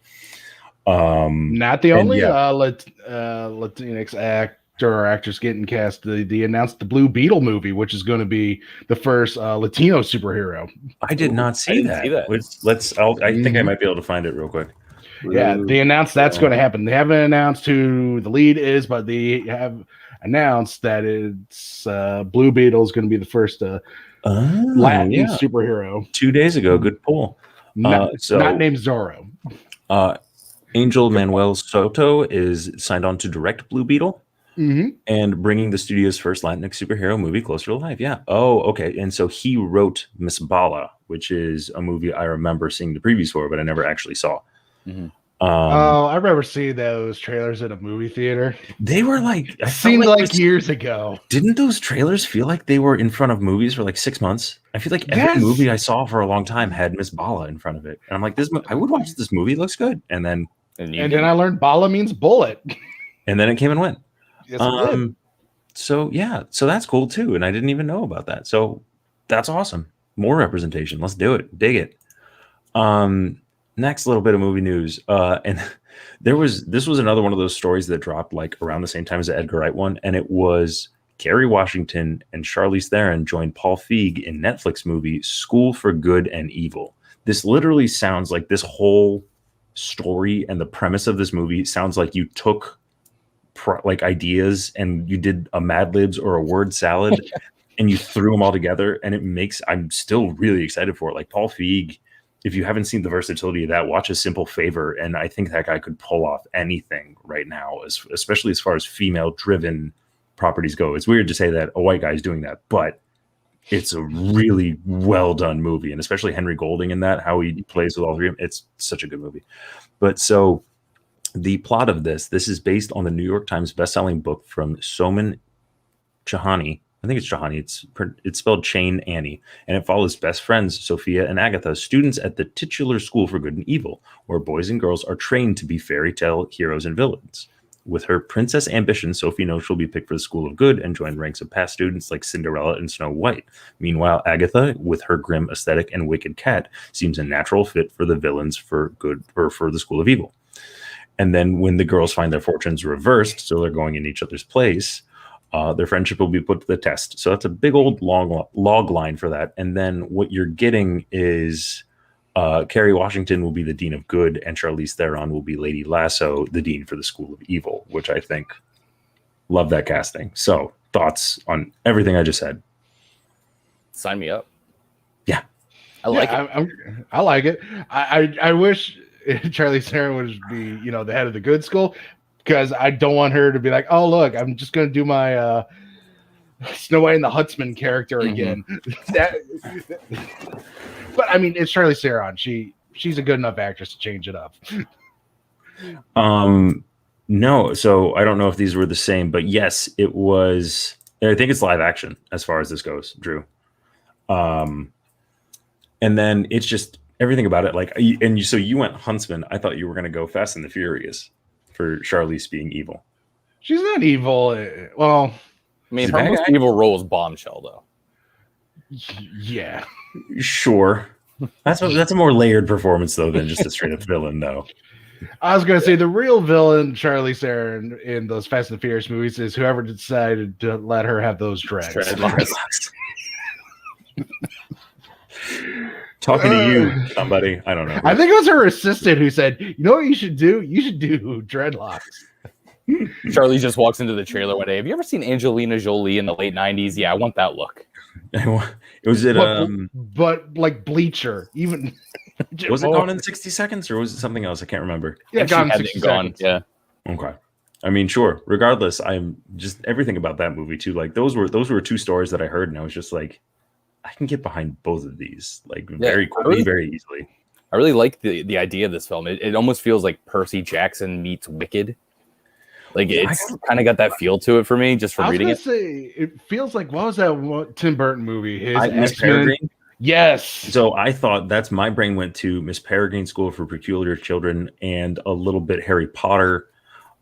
Not the only Latinx actor or actress getting cast. They announced the Blue Beetle movie, which is going to be the first Latino superhero. I did not see that. I think I might be able to find it real quick. Yeah, they announced that's going to happen. They haven't announced who the lead is, but they have announced that it's Blue Beetle is going to be the first Latin superhero. 2 days ago, good pull. Not named Zorro. Angel Manuel Soto is signed on to direct Blue Beetle and bringing the studio's first Latinx superhero movie closer to life. Yeah. Oh, okay. And so he wrote Miss Bala, which is a movie I remember seeing the previews for, but I never actually saw. I remember seeing those trailers at a movie theater. They were like, seemed like years ago. Didn't those trailers feel like they were in front of movies for like 6 months? I feel like every movie I saw for a long time had Miss Bala in front of it, and I'm like, I would watch this movie. It looks good. And then I learned Bala means bullet. And then it came and went. Yes, it did. So that's cool too, and I didn't even know about that. So that's awesome. More representation. Let's do it. Dig it. Next little bit of movie news. And this was another one of those stories that dropped like around the same time as the Edgar Wright one, and it was Kerry Washington and Charlize Theron joined Paul Feig in Netflix movie School for Good and Evil. This literally sounds like this whole story and the premise of this movie sounds like you took like ideas and you did a Mad Libs or a word salad and you threw them all together, and I'm still really excited for it. Like Paul Feig, if you haven't seen the versatility of that, watch A Simple Favor, and I think that guy could pull off anything right now, especially as far as female driven properties go. It's weird to say that a white guy is doing that, but it's a really well done movie, and especially Henry Golding in that, how he plays with all three of them. It's such a good movie. But so the plot of this is based on the New York Times bestselling book from Soman Chahani. I think it's Chahani. It's spelled Chain Annie, and it follows best friends Sophia and Agatha, students at the titular School for Good and Evil, where boys and girls are trained to be fairy tale heroes and villains. With her princess ambition, Sophie knows she'll be picked for the School of Good and join ranks of past students like Cinderella and Snow White. Meanwhile, Agatha, with her grim aesthetic and wicked cat, seems a natural fit for the villains for good or for the School of Evil. And then when the girls find their fortunes reversed, so they're going in each other's place, their friendship will be put to the test. So that's a big old long log line for that. And then what you're getting is Kerry Washington will be the Dean of Good, and Charlize Theron will be Lady Lasso, the Dean for the School of Evil, which I think, love that casting. So thoughts on everything I just said? Sign me up. Yeah. I like it. I like it. I wish Charlize Theron would be, the head of the good school, because I don't want her to be like, oh, look, I'm just going to do my Snow White and the Huntsman character again. But I mean, it's Charlize Theron. She's a good enough actress to change it up. No, so I don't know if these were the same, but yes, it was. I think it's live action as far as this goes, Drew. And then it's just everything about it. So you went Huntsman. I thought you were going to go Fast and the Furious for Charlize being evil. She's not evil. Well, I mean, her most evil role is Bombshell, though. Yeah. Sure. That's a more layered performance, though, than just a straight up villain, though. I was going to say the real villain, Charlize Theron, in those Fast and the Furious movies is whoever decided to let her have those dreads. Talking to you, somebody. I don't know. I think it was her assistant who said, you know what you should do? You should do dreadlocks. Charlie just walks into the trailer one day. Have you ever seen Angelina Jolie in the late 90s? Yeah, I want that look. But like Bleacher, even was it Gone in 60 Seconds or was it something else? I can't remember. Yeah, Gone in 60 Seconds. Yeah. Okay. I mean, sure. Regardless, I'm just everything about that movie too. Like those were two stories that I heard, and I was just like, I can get behind both of these very quickly, very easily. I really like the idea of this film. It almost feels like Percy Jackson meets Wicked. Like it's kind of got that feel to it for me, just from reading it. Say, it feels like, what was that Tim Burton movie? Miss Peregrine. Yes. So I thought my brain went to Miss Peregrine School for Peculiar Children and a little bit Harry Potter,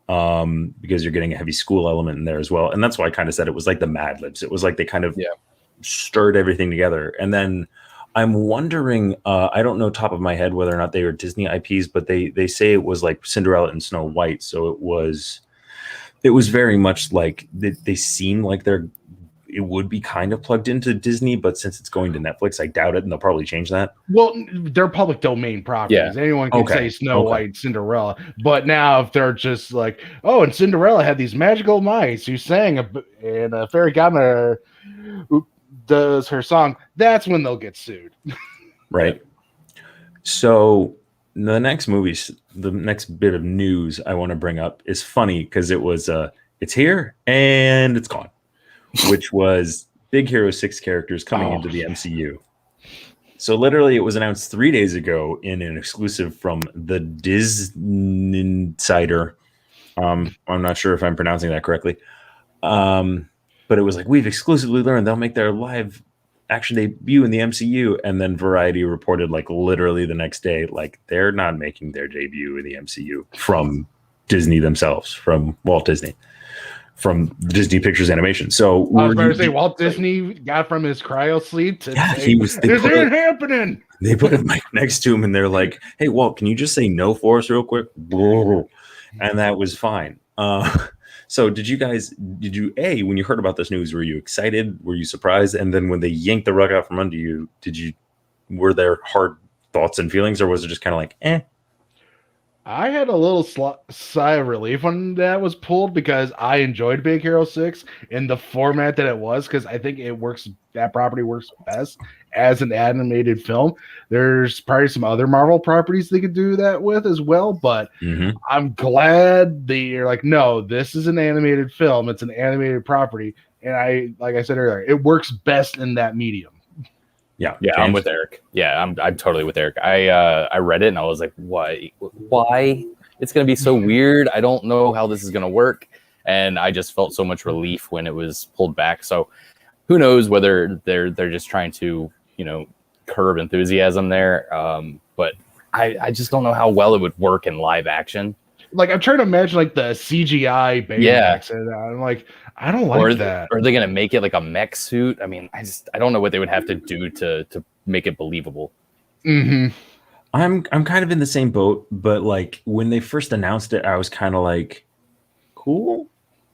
because you're getting a heavy school element in there as well. And that's why I kind of said it was like the Mad Libs. It was like they kind of stirred everything together. And then I'm wondering, I don't know top of my head whether or not they were Disney IPs, but they say it was like Cinderella and Snow White. So it was very much like they seem like it would be kind of plugged into Disney, but since it's going to Netflix, I doubt it, and they'll probably change that. Well, they're public domain properties. Yeah. Anyone can say Snow White, Cinderella. But now if they're just like, oh, and Cinderella had these magical mice who sang, and a fairy godmother who does her song, that's when they'll get sued. Right. So the next bit of news I want to bring up is funny because it was it's here and it's gone, which was Big Hero 6 characters coming into the MCU. So literally it was announced 3 days ago in an exclusive from the Disney Insider. I'm not sure if I'm pronouncing that correctly. But it was like, we've exclusively learned they'll make their live action debut in the MCU. And then Variety reported like literally the next day, like they're not making their debut in the MCU from Disney themselves, from Walt Disney, from Disney Pictures Animation. So I was about to say Walt Disney got from his cryo sleep to say, this ain't happening. They put a mic next to him and they're like, hey, Walt, can you just say no for us real quick? And that was fine. So when you heard about this news, were you excited? Were you surprised? And then when they yanked the rug out from under you, were there hard thoughts and feelings, or was it just kind of like, eh? I had a little sigh of relief when that was pulled because I enjoyed Big Hero 6 in the format that it was, because I think that property works best as an animated film. There's probably some other Marvel properties they could do that with as well, but I'm glad they're like, no, this is an animated film. It's an animated property. And like I said earlier, it works best in that medium. Yeah, James? I'm with Eric. Yeah, I'm totally with Eric. I read it and I was like, why? It's gonna be so weird. I don't know how this is gonna work. And I just felt so much relief when it was pulled back. So who knows whether they're just trying to, curb enthusiasm there. But I just don't know how well it would work in live action. Like, I'm trying to imagine like the CGI Baymax, and I'm like, I don't like that. Are they going to make it like a mech suit? I mean, I don't know what they would have to do to make it believable. Mm-hmm. I'm kind of in the same boat, but like when they first announced it, I was kind of like, cool.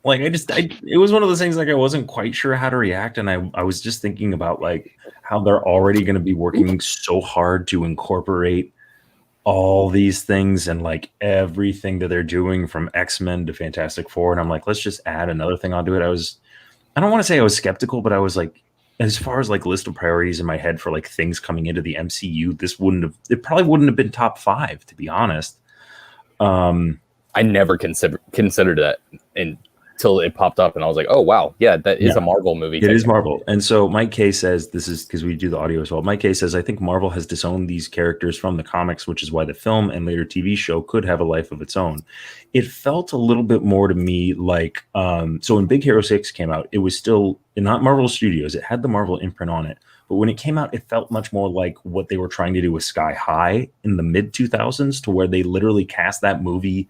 Like it was one of those things like I wasn't quite sure how to react, and I was just thinking about like how they're already going to be working so hard to incorporate all these things and like everything that they're doing from X-Men to Fantastic Four, and I'm like, let's just add another thing onto it. I don't want to say I was skeptical, but I was like, as far as like list of priorities in my head for like things coming into the MCU, it probably wouldn't have been top 5, to be honest. I never considered that until it popped up, and I was like, oh wow, yeah, that is a Marvel movie. It is Marvel. And so Mike K says, this is because we do the audio as well. Mike K says, I think Marvel has disowned these characters from the comics, which is why the film and later TV show could have a life of its own. It felt a little bit more to me like, so when Big Hero 6 came out, it was still not Marvel Studios. It had the Marvel imprint on it. But when it came out, it felt much more like what they were trying to do with Sky High in the mid 2000s, to where they literally cast that movie.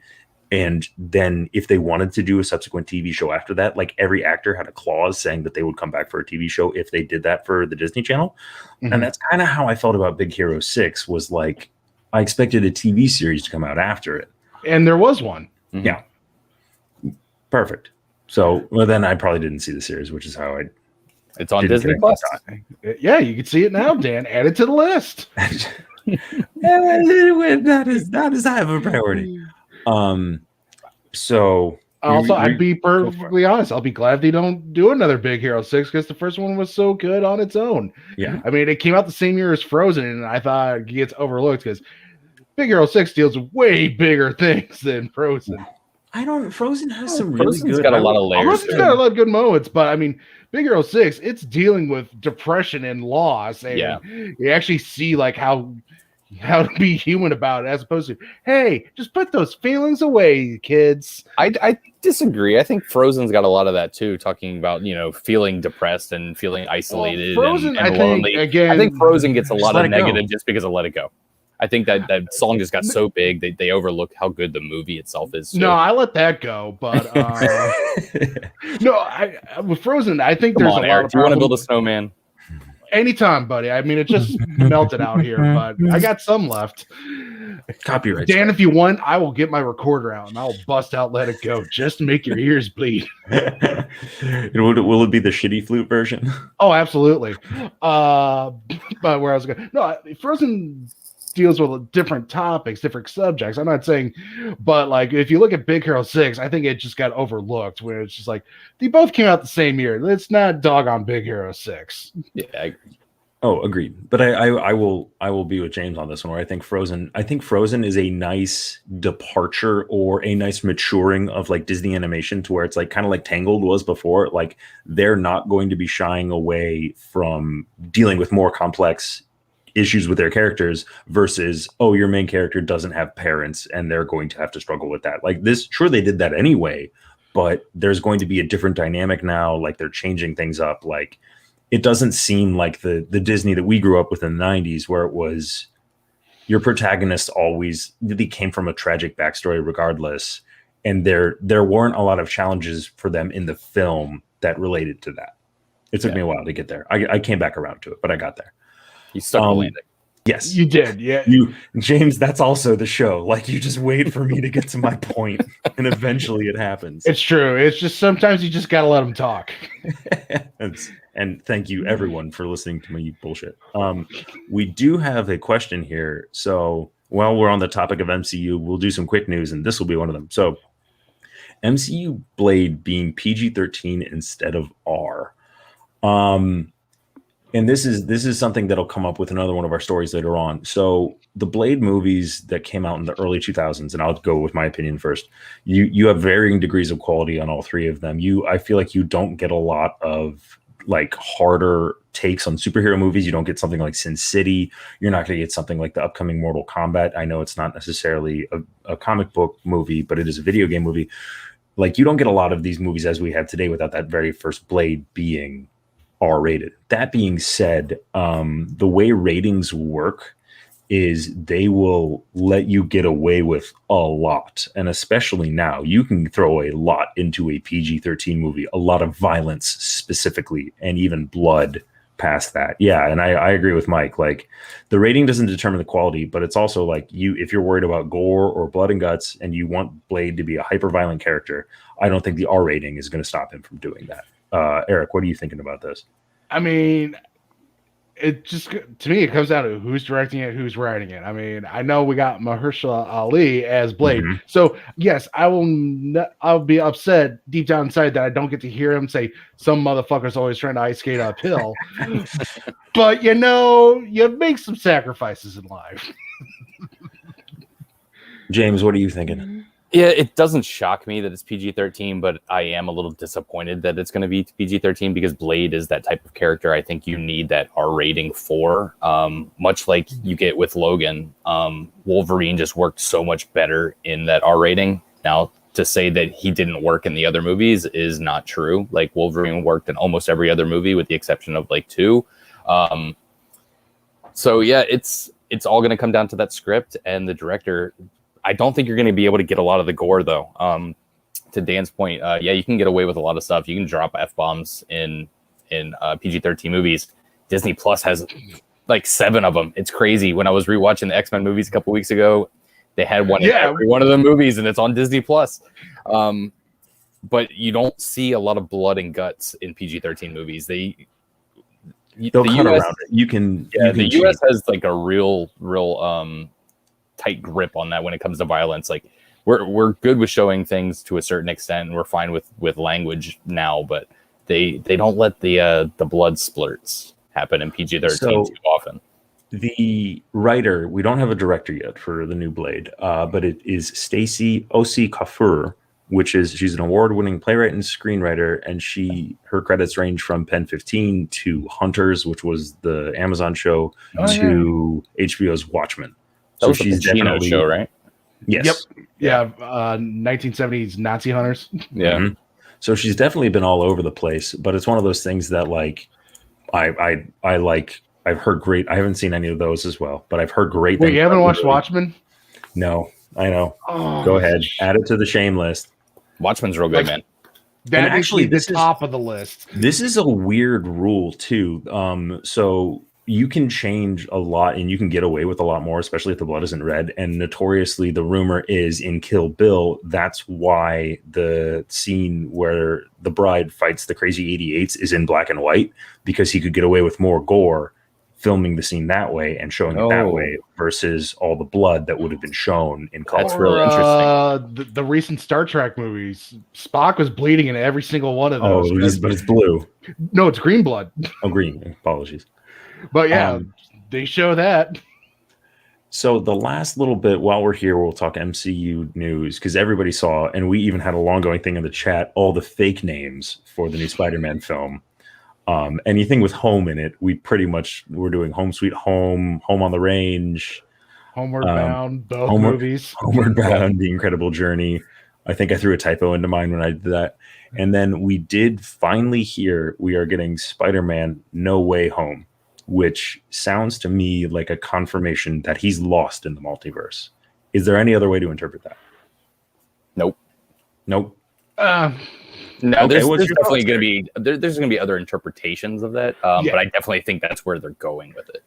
And then if they wanted to do a subsequent TV show after that, like every actor had a clause saying that they would come back for a TV show if they did that for the Disney Channel. Mm-hmm. And that's kind of how I felt about Big Hero 6, was like, I expected a TV series to come out after it. And there was one. Mm-hmm. Yeah. Perfect. So, well, then I probably didn't see the series, which is how it's on Disney Plus. Yeah, you can see it now, Dan. Add it to the list. That is high of a priority. So also, I'd be perfectly honest. I'll be glad they don't do another Big Hero 6, because the first one was so good on its own. Yeah. I mean, it came out the same year as Frozen, and I thought it gets overlooked because Big Hero 6 deals with way bigger things than Frozen. Frozen has some Frozen's really good. got a lot of layers. Frozen's got a lot of good moments, but I mean, Big Hero 6, it's dealing with depression and loss, and you actually see like how to be human about it, as opposed to, hey, just put those feelings away, kids. I disagree. I think Frozen's got a lot of that too, talking about, feeling depressed and feeling isolated. Well, Frozen, and lonely. I think Frozen gets a lot of negative just because of Let It Go. I think that song just got so big they overlook how good the movie itself is. No, I let that go, but with Frozen, I think there's a lot of problems. Do you want to build a snowman? Anytime, buddy. I mean, it just melted out here, but I got some left. Copyright. Dan, if you want, I will get my recorder out and I'll bust out Let It Go just to make your ears bleed. Will it be the shitty flute version? Oh, absolutely. But where I was going, no, Frozen deals with different topics, different subjects. I'm not saying, but like if you look at Big Hero 6, I think it just got overlooked, where it's just like they both came out the same year. Let's not dog on Big Hero 6. Yeah, I agree. Oh, agreed. But I will be with James on this one, where I think Frozen is a nice departure or a nice maturing of like Disney animation, to where it's like kind of like Tangled was before. Like they're not going to be shying away from dealing with more complex issues with their characters versus, oh, your main character doesn't have parents and they're going to have to struggle with that. Like this, sure, they did that anyway, but there's going to be a different dynamic now. Like they're changing things up. Like it doesn't seem like the Disney that we grew up with in the 90s, where it was your protagonist always really came from a tragic backstory regardless. And there weren't a lot of challenges for them in the film that related to that. It took me a while to get there. I came back around to it, but I got there. You stuck the landing. Yes, you did. Yeah, James. That's also the show. Like you just wait for me to get to my point, and eventually it happens. It's true. It's just sometimes you just gotta let them talk. And thank you everyone for listening to me bullshit. We do have a question here. So while we're on the topic of MCU, we'll do some quick news, and this will be one of them. So, MCU Blade being PG-13 instead of R. And this is something that'll come up with another one of our stories later on. So the Blade movies that came out in the early 2000s, and I'll go with my opinion first. You have varying degrees of quality on all three of them. I feel like you don't get a lot of like harder takes on superhero movies. You don't get something like Sin City. You're not going to get something like the upcoming Mortal Kombat. I know it's not necessarily a comic book movie, but it is a video game movie. Like, you don't get a lot of these movies as we have today without that very first Blade being R-rated. That being said, the way ratings work is they will let you get away with a lot. And especially now, you can throw a lot into a PG-13 movie, a lot of violence specifically, and even blood past that. Yeah, and I agree with Mike. Like, the rating doesn't determine the quality, but it's also like, if you're worried about gore or blood and guts and you want Blade to be a hyper-violent character, I don't think the R rating is going to stop him from doing that. Eric, what are you thinking about this? I mean, it just, to me, it comes down to who's directing it, who's writing it. I mean, I know we got Mahershala Ali as Blade, so yes, I'll be upset deep down inside that I don't get to hear him say some motherfucker's always trying to ice skate uphill. But you make some sacrifices in life. James, what are you thinking? Yeah, it doesn't shock me that it's PG-13, but I am a little disappointed that it's going to be PG-13 because Blade is that type of character I think you need that R rating for. Much like you get with Logan, Wolverine just worked so much better in that R rating. Now, to say that he didn't work in the other movies is not true. Like, Wolverine worked in almost every other movie with the exception of like 2. So yeah, it's all going to come down to that script and the director. I don't think you're going to be able to get a lot of the gore, though. To Dan's point, yeah, you can get away with a lot of stuff. You can drop F-bombs in PG-13 movies. Disney Plus has like 7 of them. It's crazy. When I was rewatching the X-Men movies a couple weeks ago, they had one in every one of the movies, and it's on Disney Plus. But you don't see a lot of blood and guts in PG-13 movies. They'll cut around it. You can. The US has like a real tight grip on that when it comes to violence. Like, we're good with showing things to a certain extent, and we're fine with language now, but they don't let the blood splurts happen in PG-13 too often. The writer, we don't have a director yet for the new Blade, but it is Stacey Osi Kafur, she's an award-winning playwright and screenwriter, and her credits range from Pen 15 to Hunters, which was the Amazon show, to HBO's Watchmen. That was she's the Pacino show, right? Yes. Yep. Yeah. 1970s Nazi hunters. Yeah. Mm-hmm. So she's definitely been all over the place, but it's one of those things that, like, I like. I've heard great. I haven't seen any of those as well, but I've heard great things. Wait, you haven't watched Watchmen? No, I know. Oh, go ahead, add it to the shame list. Watchmen's real good, man. That actually the top of the list. This is a weird rule too. So you can change a lot and you can get away with a lot more, especially if the blood isn't red. And notoriously, the rumor is in Kill Bill, that's why the scene where the bride fights the crazy 88s is in black and white, because he could get away with more gore filming the scene that way and showing it that way versus all the blood that would have been shown in color. That's really interesting. The recent Star Trek movies, Spock was bleeding in every single one of those. But it's blue. No, it's green blood. Oh, green. Apologies. But yeah, they show that. So the last little bit while we're here, we'll talk MCU news, because everybody saw, and we even had a long going thing in the chat, all the fake names for the new Spider-Man film. Anything with home in it, we're doing Home Sweet Home, Home on the Range, Homeward Bound, both movies. Homeward Bound, The Incredible Journey. I think I threw a typo into mine when I did that. And then we did finally hear we are getting Spider-Man No Way Home, which sounds to me like a confirmation that he's lost in the multiverse. Is there any other way to interpret that? Nope. No, okay, there's definitely going to be there's going to be other interpretations of that, but I definitely think that's where they're going with it.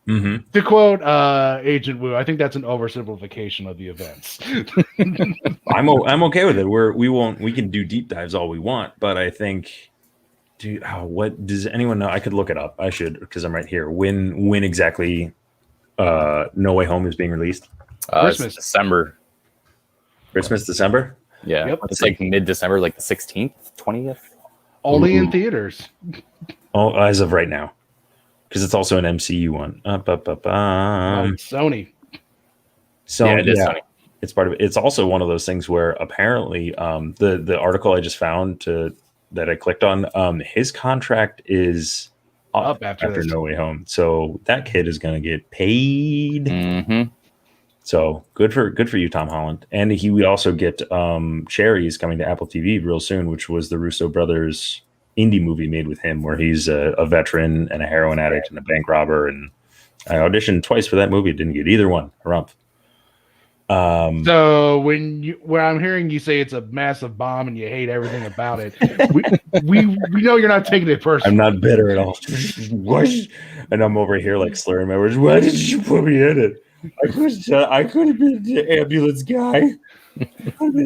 Mm-hmm. To quote Agent Wu, I think that's an oversimplification of the events. I'm okay with it. We can do deep dives all we want, but I think. What does anyone know? I could look it up. I should, because I'm right here. When exactly No Way Home is being released? Christmas. December. Christmas, December. Yeah, Yep. it's like mid-December, like the 16th, 20th. Only in Ooh. theaters. Oh, as of right now, because it's also an MCU one. Sony. So Yeah, it is Sony. it's part of it. It's also one of those things where apparently the article I just found that I clicked on, his contract is up after this. No Way Home. So that kid is going to get paid. Mm-hmm. So good for you, Tom Holland. And we also get Cherries coming to Apple TV real soon, which was the Russo brothers indie movie made with him, where he's a veteran and a heroin addict and a bank robber. And I auditioned twice for that movie, didn't get either one. Rump. So when I'm hearing you say it's a massive bomb and you hate everything about it, we know you're not taking it personally. I'm not bitter at all. And I'm over here like slurring my words. Why did you put me in it? I could have been the ambulance guy.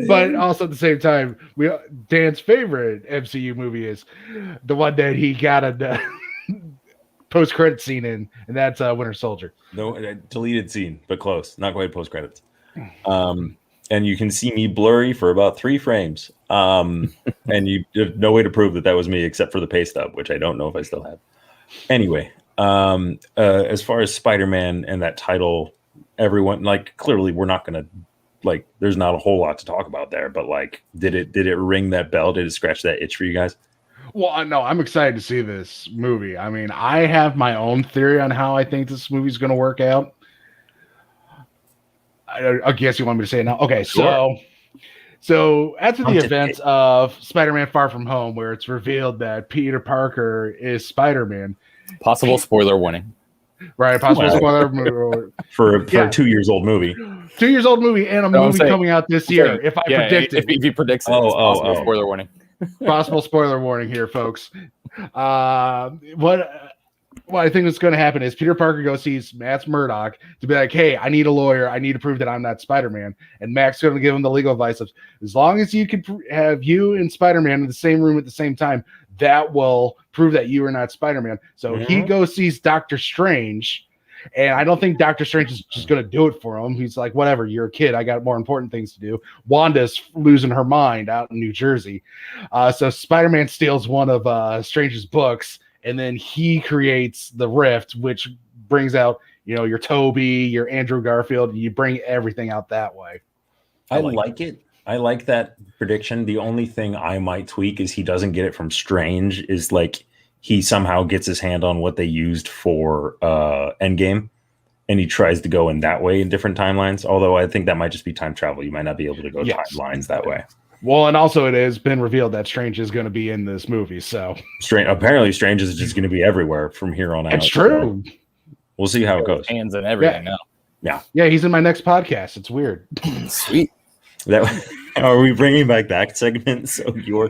But also at the same time, Dan's favorite MCU movie is the one that he got a post-credit scene in, and that's Winter Soldier. No, deleted scene, but close. Not quite post-credits. And you can see me blurry for about 3 frames. And you have no way to prove that was me except for the pay stub, which I don't know if I still have. Anyway, as far as Spider-Man and that title, everyone, like, clearly we're not going to, like, there's not a whole lot to talk about there, but like, did it ring that bell? Did it scratch that itch for you guys? Well, no, I'm excited to see this movie. I mean, I have my own theory on how I think this movie's going to work out. I guess you want me to say it now. Okay, Sure. So after the events of Spider-Man Far From Home, where it's revealed that Peter Parker is Spider-Man. Possible spoiler warning. Right, possible spoiler for a 2 years old movie. 2 years old movie and a movie coming out this year. If I predict it. If you predict it, it's possible spoiler warning. Possible spoiler warning here, folks. What I think is going to happen is Peter Parker goes sees Matt Murdock to be like, hey, I need a lawyer. I need to prove that I'm not Spider-Man. And Mac's going to give him the legal advice of, as long as you can have you and Spider-Man in the same room at the same time, that will prove that you are not Spider-Man. So he goes sees Doctor Strange. And I don't think Doctor Strange is just going to do it for him. He's like, whatever, you're a kid. I got more important things to do. Wanda's losing her mind out in New Jersey. So Spider-Man steals one of Strange's books, and then he creates the Rift, which brings out, your Toby, your Andrew Garfield, and you bring everything out that way. I like it. I like that prediction. The only thing I might tweak is he doesn't get it from Strange, is like he somehow gets his hand on what they used for Endgame, and he tries to go in that way in different timelines. Although I think that might just be time travel. You might not be able to go timelines that way. Well, and also it has been revealed that Strange is going to be in this movie. So apparently Strange is just going to be everywhere from here on out. It's true. So we'll see how it goes. Hands and everything now. Yeah, he's in my next podcast. It's weird. Sweet. Are we bringing back that segment? So your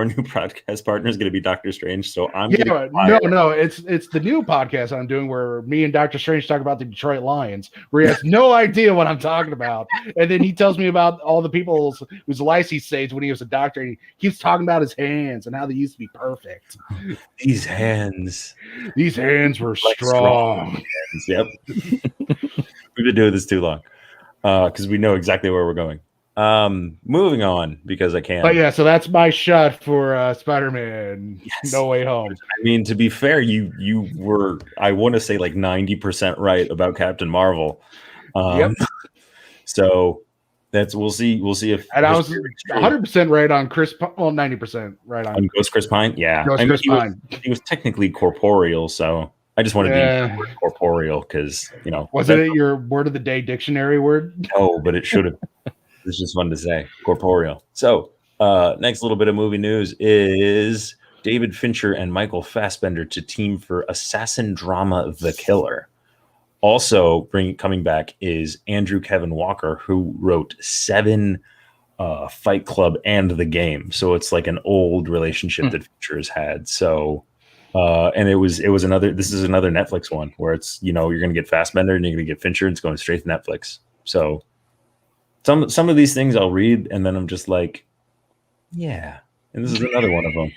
new podcast partner is going to be Doctor Strange. So no. It's the new podcast I'm doing where me and Doctor Strange talk about the Detroit Lions, where he has no idea what I'm talking about, and then he tells me about all the people whose lives he saved when he was a doctor, and he keeps talking about his hands and how they used to be perfect. These hands were strong hands. Yep. We've been doing this too long because we know exactly where we're going. Moving on because I can. But yeah, so that's my shot for Spider-Man. Yes. No Way Home. I mean, to be fair, you were, I want to say, like 90% right about Captain Marvel. Yep. So we'll see if. And I was 100% right on Chris. Well, 90% right on Ghost Chris Pine. Yeah, Chris Pine. He was technically corporeal, so I just wanted to use the word corporeal because wasn't it your word of the day dictionary word? No, but it should have. It's just fun to say, corporeal. So, next little bit of movie news is David Fincher and Michael Fassbender to team for assassin drama The Killer. Also, coming back is Andrew Kevin Walker, who wrote 7 Fight Club and The Game. So it's like an old relationship that Fincher has had. So, and it was another. This is another Netflix one where it's you're going to get Fassbender and you're going to get Fincher. And it's going straight to Netflix. So. Some of these things I'll read and then I'm just like, yeah. And this is another one of them.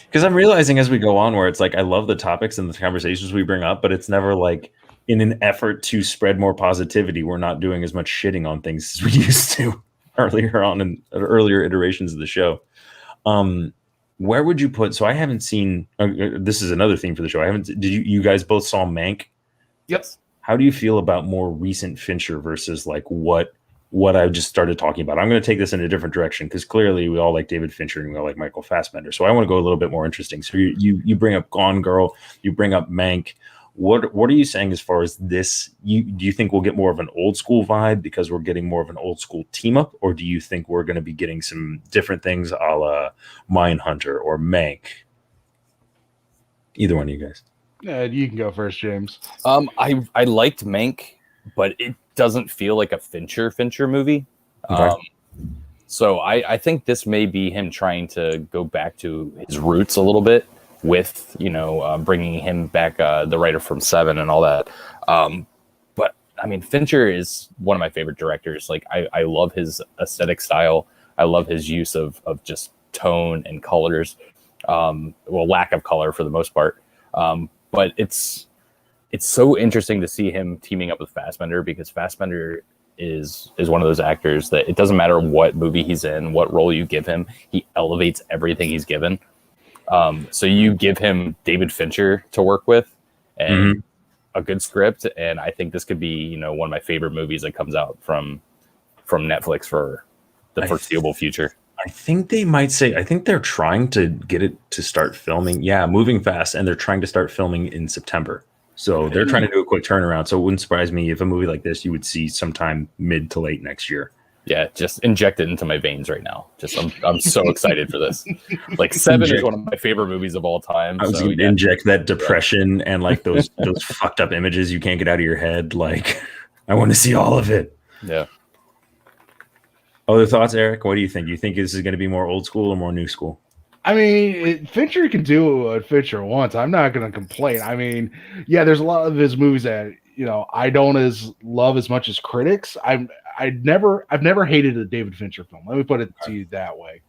Because I'm realizing as we go on where it's like I love the topics and the conversations we bring up, but it's never like in an effort to spread more positivity, we're not doing as much shitting on things as we used to earlier on in earlier iterations of the show. Where would you put? So I haven't seen. This is another theme for the show. I haven't. Did you guys both saw Mank? Yep. How do you feel about more recent Fincher versus like what I just started talking about? I'm going to take this in a different direction because clearly we all like David Fincher and we all like Michael Fassbender. So I want to go a little bit more interesting. So you bring up Gone Girl, you bring up Mank. What are you saying as far as this? Do you think we'll get more of an old school vibe because we're getting more of an old school team up, or do you think we're going to be getting some different things a la Mindhunter or Mank? Either one of you guys. You can go first, James. I liked Mank, but it doesn't feel like a Fincher movie. Okay. So I think this may be him trying to go back to his roots a little bit with, bringing him back, the writer from Seven and all that. But I mean, Fincher is one of my favorite directors. Like I love his aesthetic style. I love his use of just tone and colors. Lack of color for the most part. But it's so interesting to see him teaming up with Fassbender, because Fassbender is one of those actors that it doesn't matter what movie he's in, what role you give him, he elevates everything he's given. So you give him David Fincher to work with and a good script, and I think this could be, one of my favorite movies that comes out from Netflix for the foreseeable future. I think they might say, I think they're trying to get it to start filming. Yeah, moving fast, and they're trying to start filming in September. So they're trying to do a quick turnaround. So it wouldn't surprise me if a movie like this you would see sometime mid to late next year. Yeah, just inject it into my veins right now. Just I'm so excited for this. Like Seven is one of my favorite movies of all time. I was going to inject that depression and like those fucked up images you can't get out of your head. Like, I want to see all of it. Yeah. Other thoughts, Eric? What do you think? Do you think this is going to be more old school or more new school? I mean, Fincher can do what Fincher wants. I'm not going to complain. I mean, yeah, there's a lot of his movies that I don't love as much as critics. I've never hated a David Fincher film. Let me put it to you that way.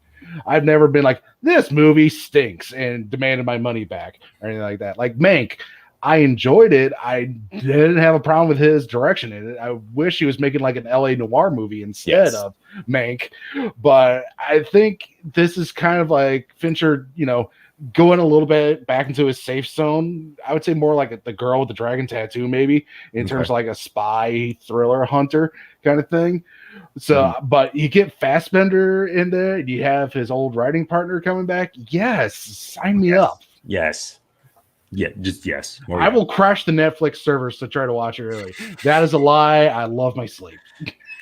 I've never been like, this movie stinks and demanded my money back or anything like that. Like Mank, I enjoyed it. I didn't have a problem with his direction in it. I wish he was making like an LA noir movie instead of Mank. But I think this is kind of like Fincher, going a little bit back into his safe zone. I would say more like the girl with the dragon tattoo, maybe in terms of like a spy thriller hunter kind of thing. So, but you get Fassbender in there, and you have his old writing partner coming back. Yes, sign me up. Yes. Yeah, just yes. I will crash the Netflix servers to try to watch it early. That is a lie. I love my sleep.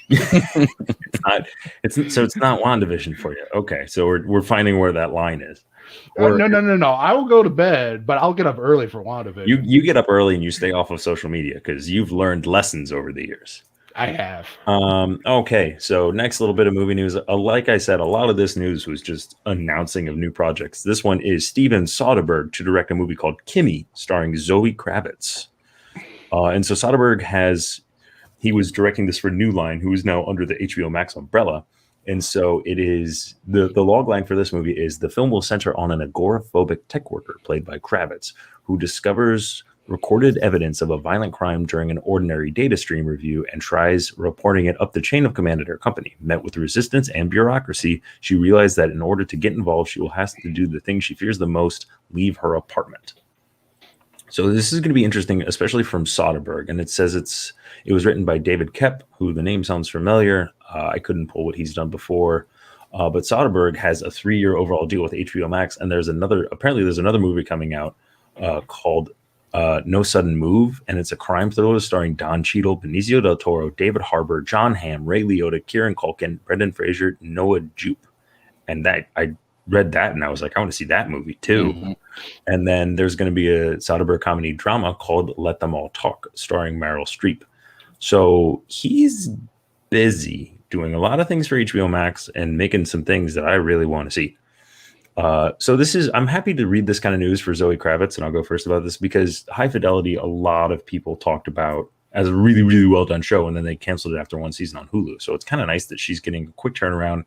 It's not WandaVision for you. Okay, so we're finding where that line is. No. I will go to bed, but I'll get up early for WandaVision. You get up early and you stay off of social media because you've learned lessons over the years. I have. Okay, so next little bit of movie news. Like I said, a lot of this news was just announcing of new projects. This one is Steven Soderbergh to direct a movie called Kimmy, starring Zoe Kravitz. And so Soderbergh he was directing this for New Line, who is now under the HBO Max umbrella. And so it is the log line for this movie is the film will center on an agoraphobic tech worker played by Kravitz, who discovers recorded evidence of a violent crime during an ordinary data stream review and tries reporting it up the chain of command at her company. Met with resistance and bureaucracy, she realized that in order to get involved, she will have to do the thing she fears the most, leave her apartment. So this is going to be interesting, especially from Soderbergh. And it says it was written by David Koepp, who the name sounds familiar. I couldn't pull what he's done before. But Soderbergh has a 3-year overall deal with HBO Max. And there's another movie coming out called No Sudden Move, and it's a crime thriller starring Don Cheadle, Benicio del Toro, David Harbour, John Hamm, Ray Liotta, Kieran Culkin, Brendan Fraser, Noah Jupe. And that I read that and I was like, I want to see that movie too. Mm-hmm. And then there's going to be a Soderbergh comedy drama called Let Them All Talk, starring Meryl Streep. So he's busy doing a lot of things for HBO Max and making some things that I really want to see. So I'm happy to read this kind of news for Zoe Kravitz, and I'll go first about this because High Fidelity, a lot of people talked about as a really, really well done show, and then they canceled it after one season on Hulu. So it's kind of nice that she's getting a quick turnaround.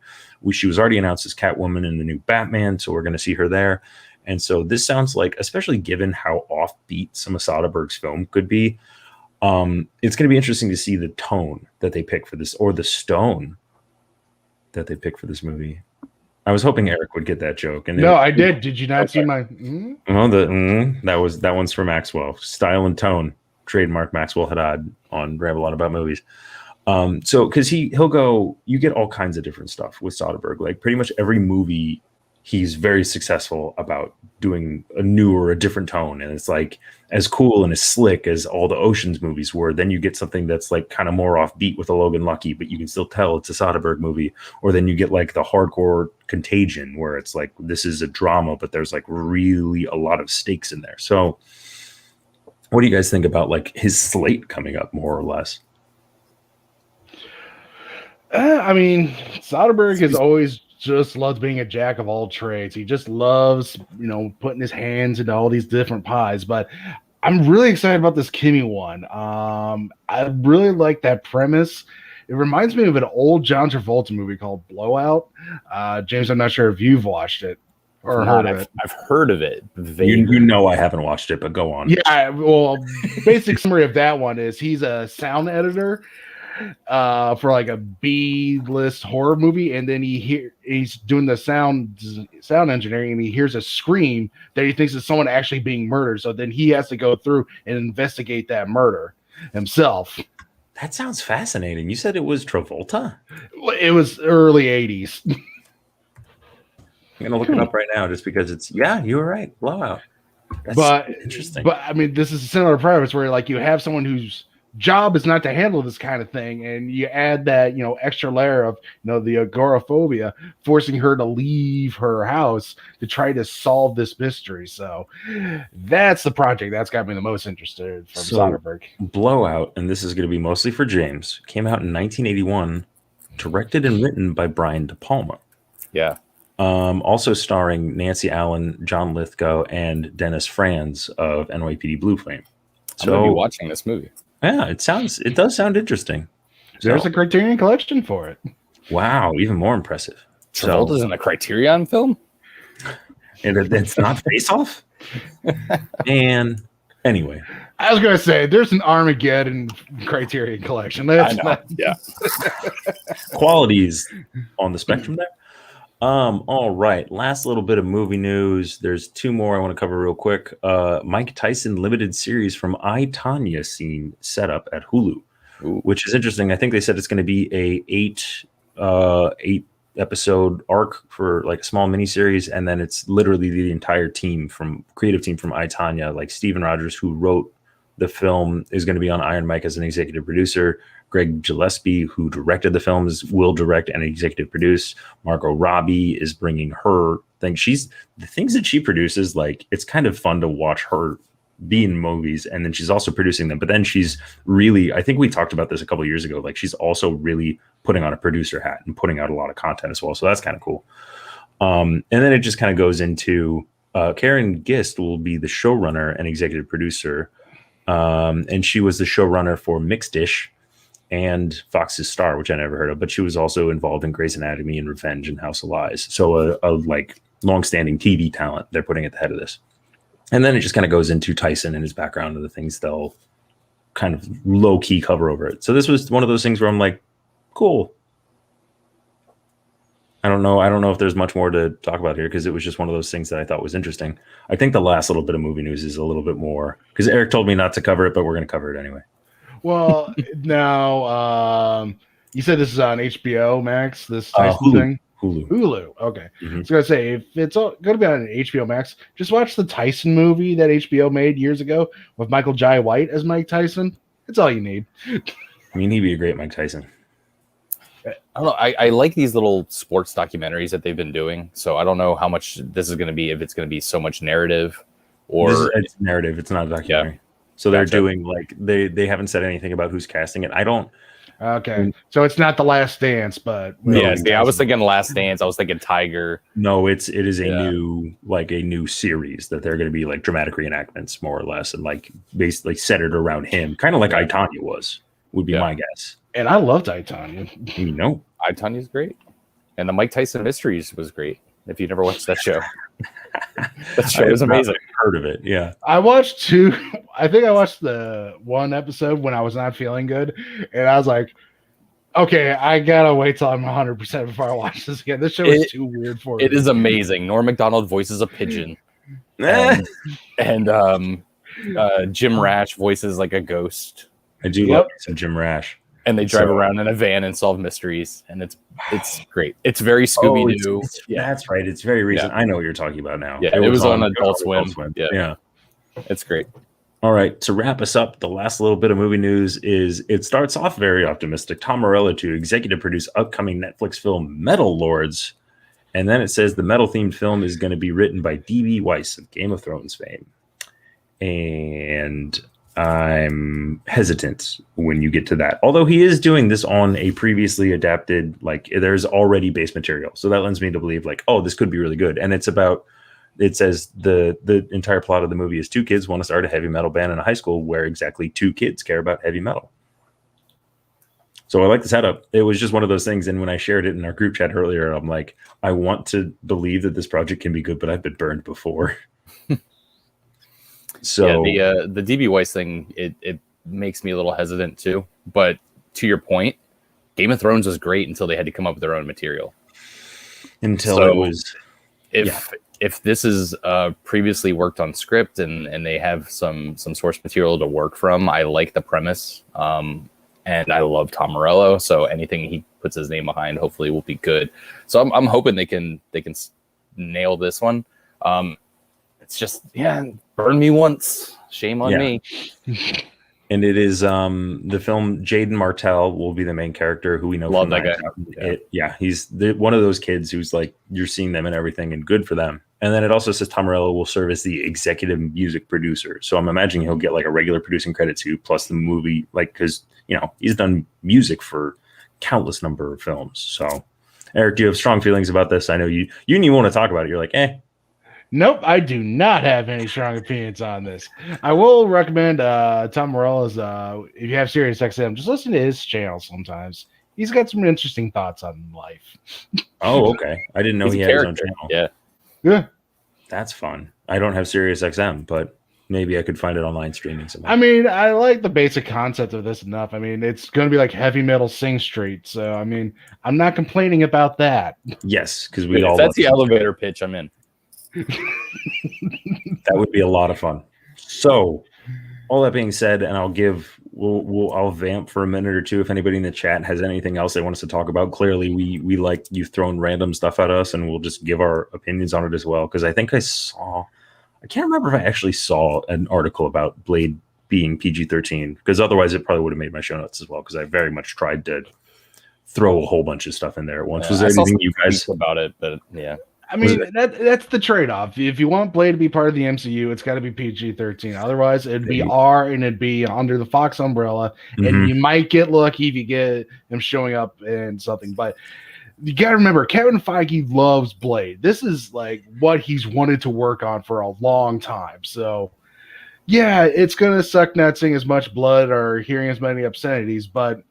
She was already announced as Catwoman in the new Batman, so we're going to see her there. And so this sounds like, especially given how offbeat some of Soderbergh's film could be, It's going to be interesting to see the tone that they pick for this, or the stone that they pick for this movie. I was hoping Eric would get that joke. And no, I did. Did you not see my? Oh, that one's for Maxwell. Style and tone, trademark Maxwell Haddad on Ramble On About Movies. So because he'll go, you get all kinds of different stuff with Soderbergh. Like pretty much every movie, he's very successful about doing a new or a different tone, and it's like as cool and as slick as all the Ocean's movies were. Then you get something that's like kind of more offbeat with a Logan Lucky, but you can still tell it's a Soderbergh movie. Or then you get like the hardcore Contagion, where it's like this is a drama, but there's like really a lot of stakes in there. So, what do you guys think about like his slate coming up, more or less? I mean, Soderbergh has always just loves being a jack of all trades. He just loves, putting his hands into all these different pies. But I'm really excited about this Kimmy one. I really like that premise. It reminds me of an old John Travolta movie called Blowout. James, I'm not sure if you've watched it or heard of it. I've heard of it. You know I haven't watched it, but go on. Yeah, well, basic summary of that one is he's a sound editor for like a B-list horror movie, and then he's doing the sound engineering, and he hears a scream that he thinks is someone actually being murdered. So then he has to go through and investigate that murder himself. That sounds fascinating. You said it was Travolta? It was early 80s. I'm gonna look it up right now just because it's you were right. Blowout. That's interesting. But I mean, this is a similar premise where like you have someone whose job is not to handle this kind of thing, and you add that extra layer of the agoraphobia, forcing her to leave her house to try to solve this mystery. So that's the project that's got me the most interested from Soderbergh. Blowout, and this is going to be mostly for James, came out in 1981, directed and written by Brian De Palma. Yeah. Also starring Nancy Allen, John Lithgow, and Dennis Franz of NYPD Blue Flame. So, I'm going to be watching this movie. Yeah, it does sound interesting. There's a Criterion Collection for it. Wow, even more impressive. Travolta's in a Criterion film? And it's not Face Off? And anyway. I was going to say, there's an Armageddon Criterion Collection. Yeah. Qualities on the spectrum there. All right. Last little bit of movie news. There's two more I want to cover real quick. Mike Tyson limited series from I, Tonya scene set up at Hulu, which is interesting. I think they said it's going to be a eight episode arc for like a small miniseries, and then it's literally the entire creative team from I, Tonya, like Steven Rogers, who wrote the film, is going to be on Iron Mike as an executive producer. Greg Gillespie, who directed the films, will direct and executive produce. Margot Robbie is bringing her thing. The things that she produces, like, it's kind of fun to watch her be in movies, and then she's also producing them. But then she's really, I think we talked about this a couple of years ago, like she's also really putting on a producer hat and putting out a lot of content as well. So that's kind of cool. And then it just kind of goes into Karen Gist will be the showrunner and executive producer. And she was the showrunner for Mixed Dish and Fox's Star, which I never heard of, but she was also involved in Grey's Anatomy and Revenge and House of Lies. So a like longstanding TV talent they're putting at the head of this. And then it just kind of goes into Tyson and his background and the things they'll kind of low key cover over it. So this was one of those things where I'm like, cool. I don't know if there's much more to talk about here because it was just one of those things that I thought was interesting. I think the last little bit of movie news is a little bit more because Eric told me not to cover it, but we're going to cover it anyway. Well, now you said this is on HBO Max, this Tyson thing? Hulu. Okay. Mm-hmm. I was going to say, if it's going to be on HBO Max, just watch the Tyson movie that HBO made years ago with Michael Jai White as Mike Tyson. That's all you need. I mean, he'd be a great Mike Tyson. I don't know. I like these little sports documentaries that they've been doing. So I don't know how much this is going to be, if it's going to be so much narrative or it's narrative. It's not a documentary. Yeah. So they're doing like they haven't said anything about who's casting it. I don't. Okay, so it's not The Last Dance, but I was thinking Last Dance. I was thinking Tiger. No, it is a new series that they're going to be like dramatic reenactments more or less, and like basically centered around him, kind of like I, Tonya would be my guess. And I loved I, Tonya. You know, I, Tonya's great, and the Mike Tyson Mysteries was great. If you never watched that show, that show was amazing. Heard of it? Yeah, I watched two. I think I watched the one episode when I was not feeling good, and I was like, okay, I gotta wait till I'm 100% before I watch this again. This show is too weird for me. It is amazing. Norm Macdonald voices a pigeon, and Jim Rash voices like a ghost. I do love some Jim Rash. And they drive around in a van and solve mysteries, and it's great. It's very Scooby Doo. That's right. It's very recent. I know what you're talking about now. Yeah, it was on Adult Swim. Yeah, it's great. All right, to wrap us up, the last little bit of movie news is it starts off very optimistic. Tom Morello to executive produce upcoming Netflix film Metal Lords, and then it says the metal-themed film is going to be written by D.B. Weiss of Game of Thrones fame. And I'm hesitant when you get to that. Although he is doing this on a previously adapted, like there's already base material. So that lends me to believe like, oh, this could be really good. And it's about, it says the entire plot of the movie is two kids want to start a heavy metal band in a high school where exactly two kids care about heavy metal. So I like the setup. It was just one of those things. And when I shared it in our group chat earlier, I'm like, I want to believe that this project can be good, but I've been burned before. So yeah, the DB Weiss thing, it makes me a little hesitant too. But to your point, Game of Thrones was great until they had to come up with their own material. It was. If this is previously worked on script and they have some source material to work from, I like the premise. And I love Tom Morello, so anything he puts his name behind, hopefully, will be good. So I'm hoping they can nail this one. It's just burn me once, shame on me. And it is the film. Jaden Martell will be the main character, who we know. Love that guy. He's one of those kids who's like you're seeing them and everything, and good for them. And then it also says Tom Morello will serve as the executive music producer. So I'm imagining he'll get like a regular producing credit too, plus the movie, like because he's done music for countless number of films. So Eric, do you have strong feelings about this? I know you want to talk about it. You're like, Nope, I do not have any strong opinions on this. I will recommend Tom Morello's, if you have Sirius XM, just listen to his channel sometimes. He's got some interesting thoughts on life. Oh, okay. I didn't know he had his own channel. Yeah. That's fun. I don't have Sirius XM, but maybe I could find it online streaming somehow. I mean, I like the basic concept of this enough. I mean, it's going to be like heavy metal Sing Street. So, I mean, I'm not complaining about that. Yes, because that's the elevator pitch I'm in. That would be a lot of fun. So, all that being said, and I'll vamp for a minute or two if anybody in the chat has anything else they want us to talk about. Clearly, we like you've thrown random stuff at us, and we'll just give our opinions on it as well. Because I think I can't remember if I actually saw an article about Blade being PG-13. Because otherwise, it probably would have made my show notes as well. Because I very much tried to throw a whole bunch of stuff in there at once. Yeah, was there anything you guys about it? But yeah. I mean, that's the trade-off. If you want Blade to be part of the MCU, it's got to be PG-13. Otherwise, it'd be R and it'd be under the Fox umbrella. And you might get lucky if you get him showing up in something. But you got to remember, Kevin Feige loves Blade. This is like what he's wanted to work on for a long time. So, yeah, it's going to suck not seeing as much blood or hearing as many obscenities, but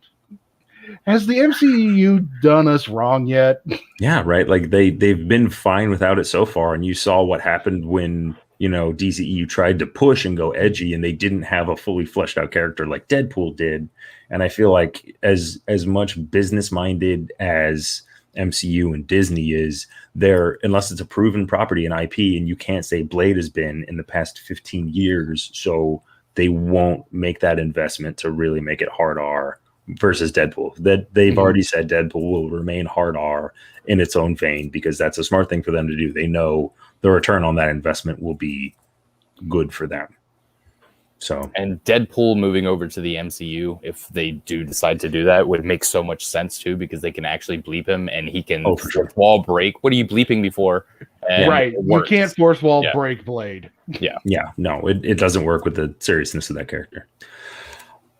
has the MCU done us wrong yet? Yeah, right. Like they've been fine without it so far, and you saw what happened when DCEU tried to push and go edgy, and they didn't have a fully fleshed out character like Deadpool did. And I feel like as much business minded as MCU and Disney is, there unless it's a proven property and IP, and you can't say Blade has been in the past 15 years, so they won't make that investment to really make it hard R. Versus Deadpool, that they've already said Deadpool will remain hard R in its own vein because that's a smart thing for them to do. They know the return on that investment will be good for them. So, and Deadpool moving over to the MCU, if they do decide to do that, would make so much sense too because they can actually bleep him and he can fourth wall break. What are you bleeping before? Right, you can't force wall break Blade. Yeah, no, it doesn't work with the seriousness of that character.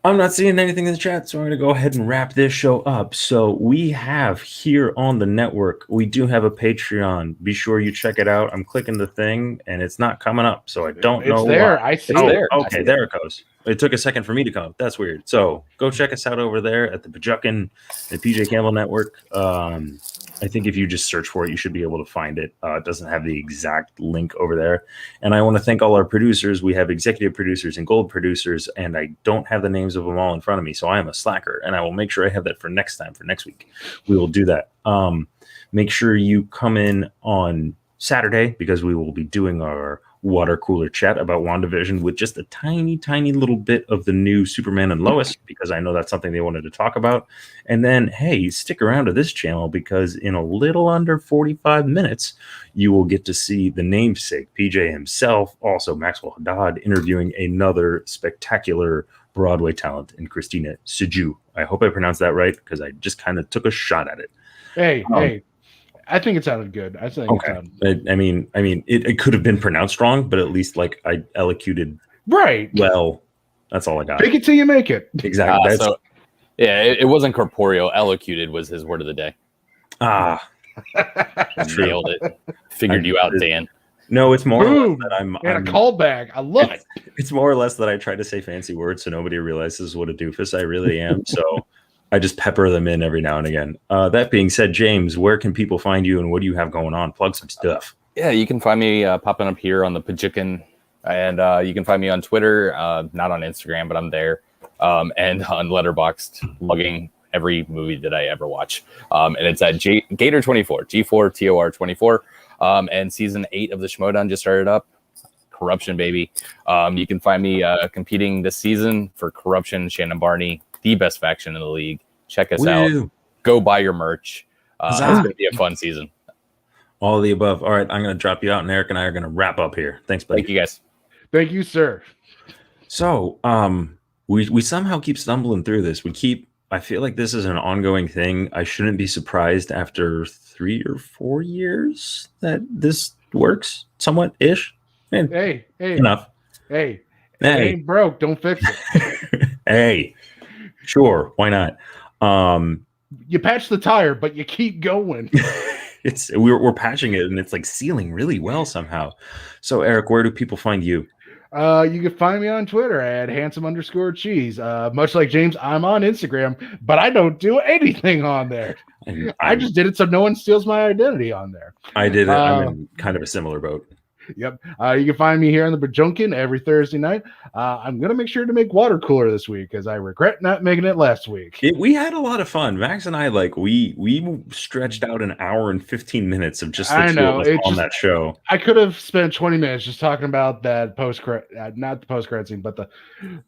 I'm not seeing anything in the chat, so I'm going to go ahead and wrap this show up. So we have here on the network, we do have a Patreon. Be sure you check it out. I'm clicking the thing, and it's not coming up, so I don't know. It's there. Why. I see it. There. Okay, there it goes. It took a second for me to come up. That's weird. So go check us out over there at the Bajukin, the PJ Campbell Network. I think if you just search for it, you should be able to find it. It doesn't have the exact link over there. And I want to thank all our producers. We have executive producers and gold producers, and I don't have the names of them all in front of me, so I am a slacker, and I will make sure I have that for next time, for next week. We will do that. Make sure you come in on Saturday, because we will be doing our water cooler chat about WandaVision with just a tiny, tiny little bit of the new Superman and Lois, because I know that's something they wanted to talk about. And then, hey, stick around to this channel, because in a little under 45 minutes, you will get to see the namesake, PJ himself, also Maxwell Haddad, interviewing another spectacular Broadway talent in Christina Siju. I hope I pronounced that right, because I just kind of took a shot at it. Hey, I think it sounded good. I think okay. I mean, it could have been pronounced wrong, but at least like I elocuted right. Well, that's all I got. Fake it till you make it. Exactly. It wasn't corporeal. Elocuted was his word of the day. Nailed it. Figured you out, Dan. No, it's more or less that I'm a callback. I love it. It's more or less that I try to say fancy words so nobody realizes what a doofus I really am. So I just pepper them in every now and again. That being said, James, where can people find you and what do you have going on? Plug some stuff. Yeah, you can find me popping up here on the Pajikin, and you can find me on Twitter, not on Instagram, but I'm there, and on Letterboxd, logging every movie that I ever watch. And it's at Gator24, G4TOR24, and season 8 of the Schmodown just started up. Corruption, baby. You can find me competing this season for Corruption, Shannon Barney, the best faction in the league. Check us out. Go buy your merch. It's going to be a fun season. All of the above. All right, I'm going to drop you out, and Eric and I are going to wrap up here. Thanks, buddy. Thank you, guys. Thank you, sir. So, we somehow keep stumbling through this. I feel like this is an ongoing thing. I shouldn't be surprised after 3 or 4 years that this works somewhat-ish. Hey. Enough. Hey. It ain't broke. Don't fix it. Hey. Sure, why not? You patch the tire, but you keep going. We're patching it, and it's like sealing really well somehow. So, Eric, where do people find you? You can find me on Twitter at handsome_cheese. Much like James, I'm on Instagram, but I don't do anything on there. I just did it so no one steals my identity on there. I did it. I'm in kind of a similar boat. Yep. You can find me here on the Bajunkin every Thursday night. I'm going to make sure to make water cooler this week because I regret not making it last week. We had a lot of fun. Max and I, we stretched out an hour and 15 minutes of just the two of us on that show. I could have spent 20 minutes just talking about that not the post-credit scene, but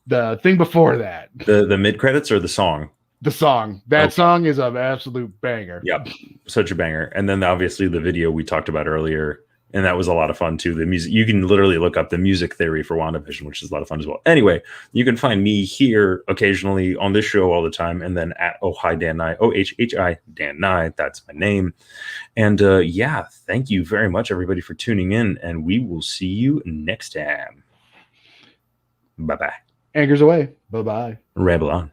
the thing before that. The mid-credits or the song? The song. That song is an absolute banger. Yep. Such a banger. And then obviously the video we talked about earlier. And that was a lot of fun too. The music, you can literally look up the music theory for WandaVision, which is a lot of fun as well. Anyway, you can find me here occasionally on this show all the time, and then at Ohhi Dan Nye, OHHI Dan Nye. That's my name. And thank you very much, everybody, for tuning in, and we will see you next time. Bye bye. Anchors away. Bye bye. Ramble on.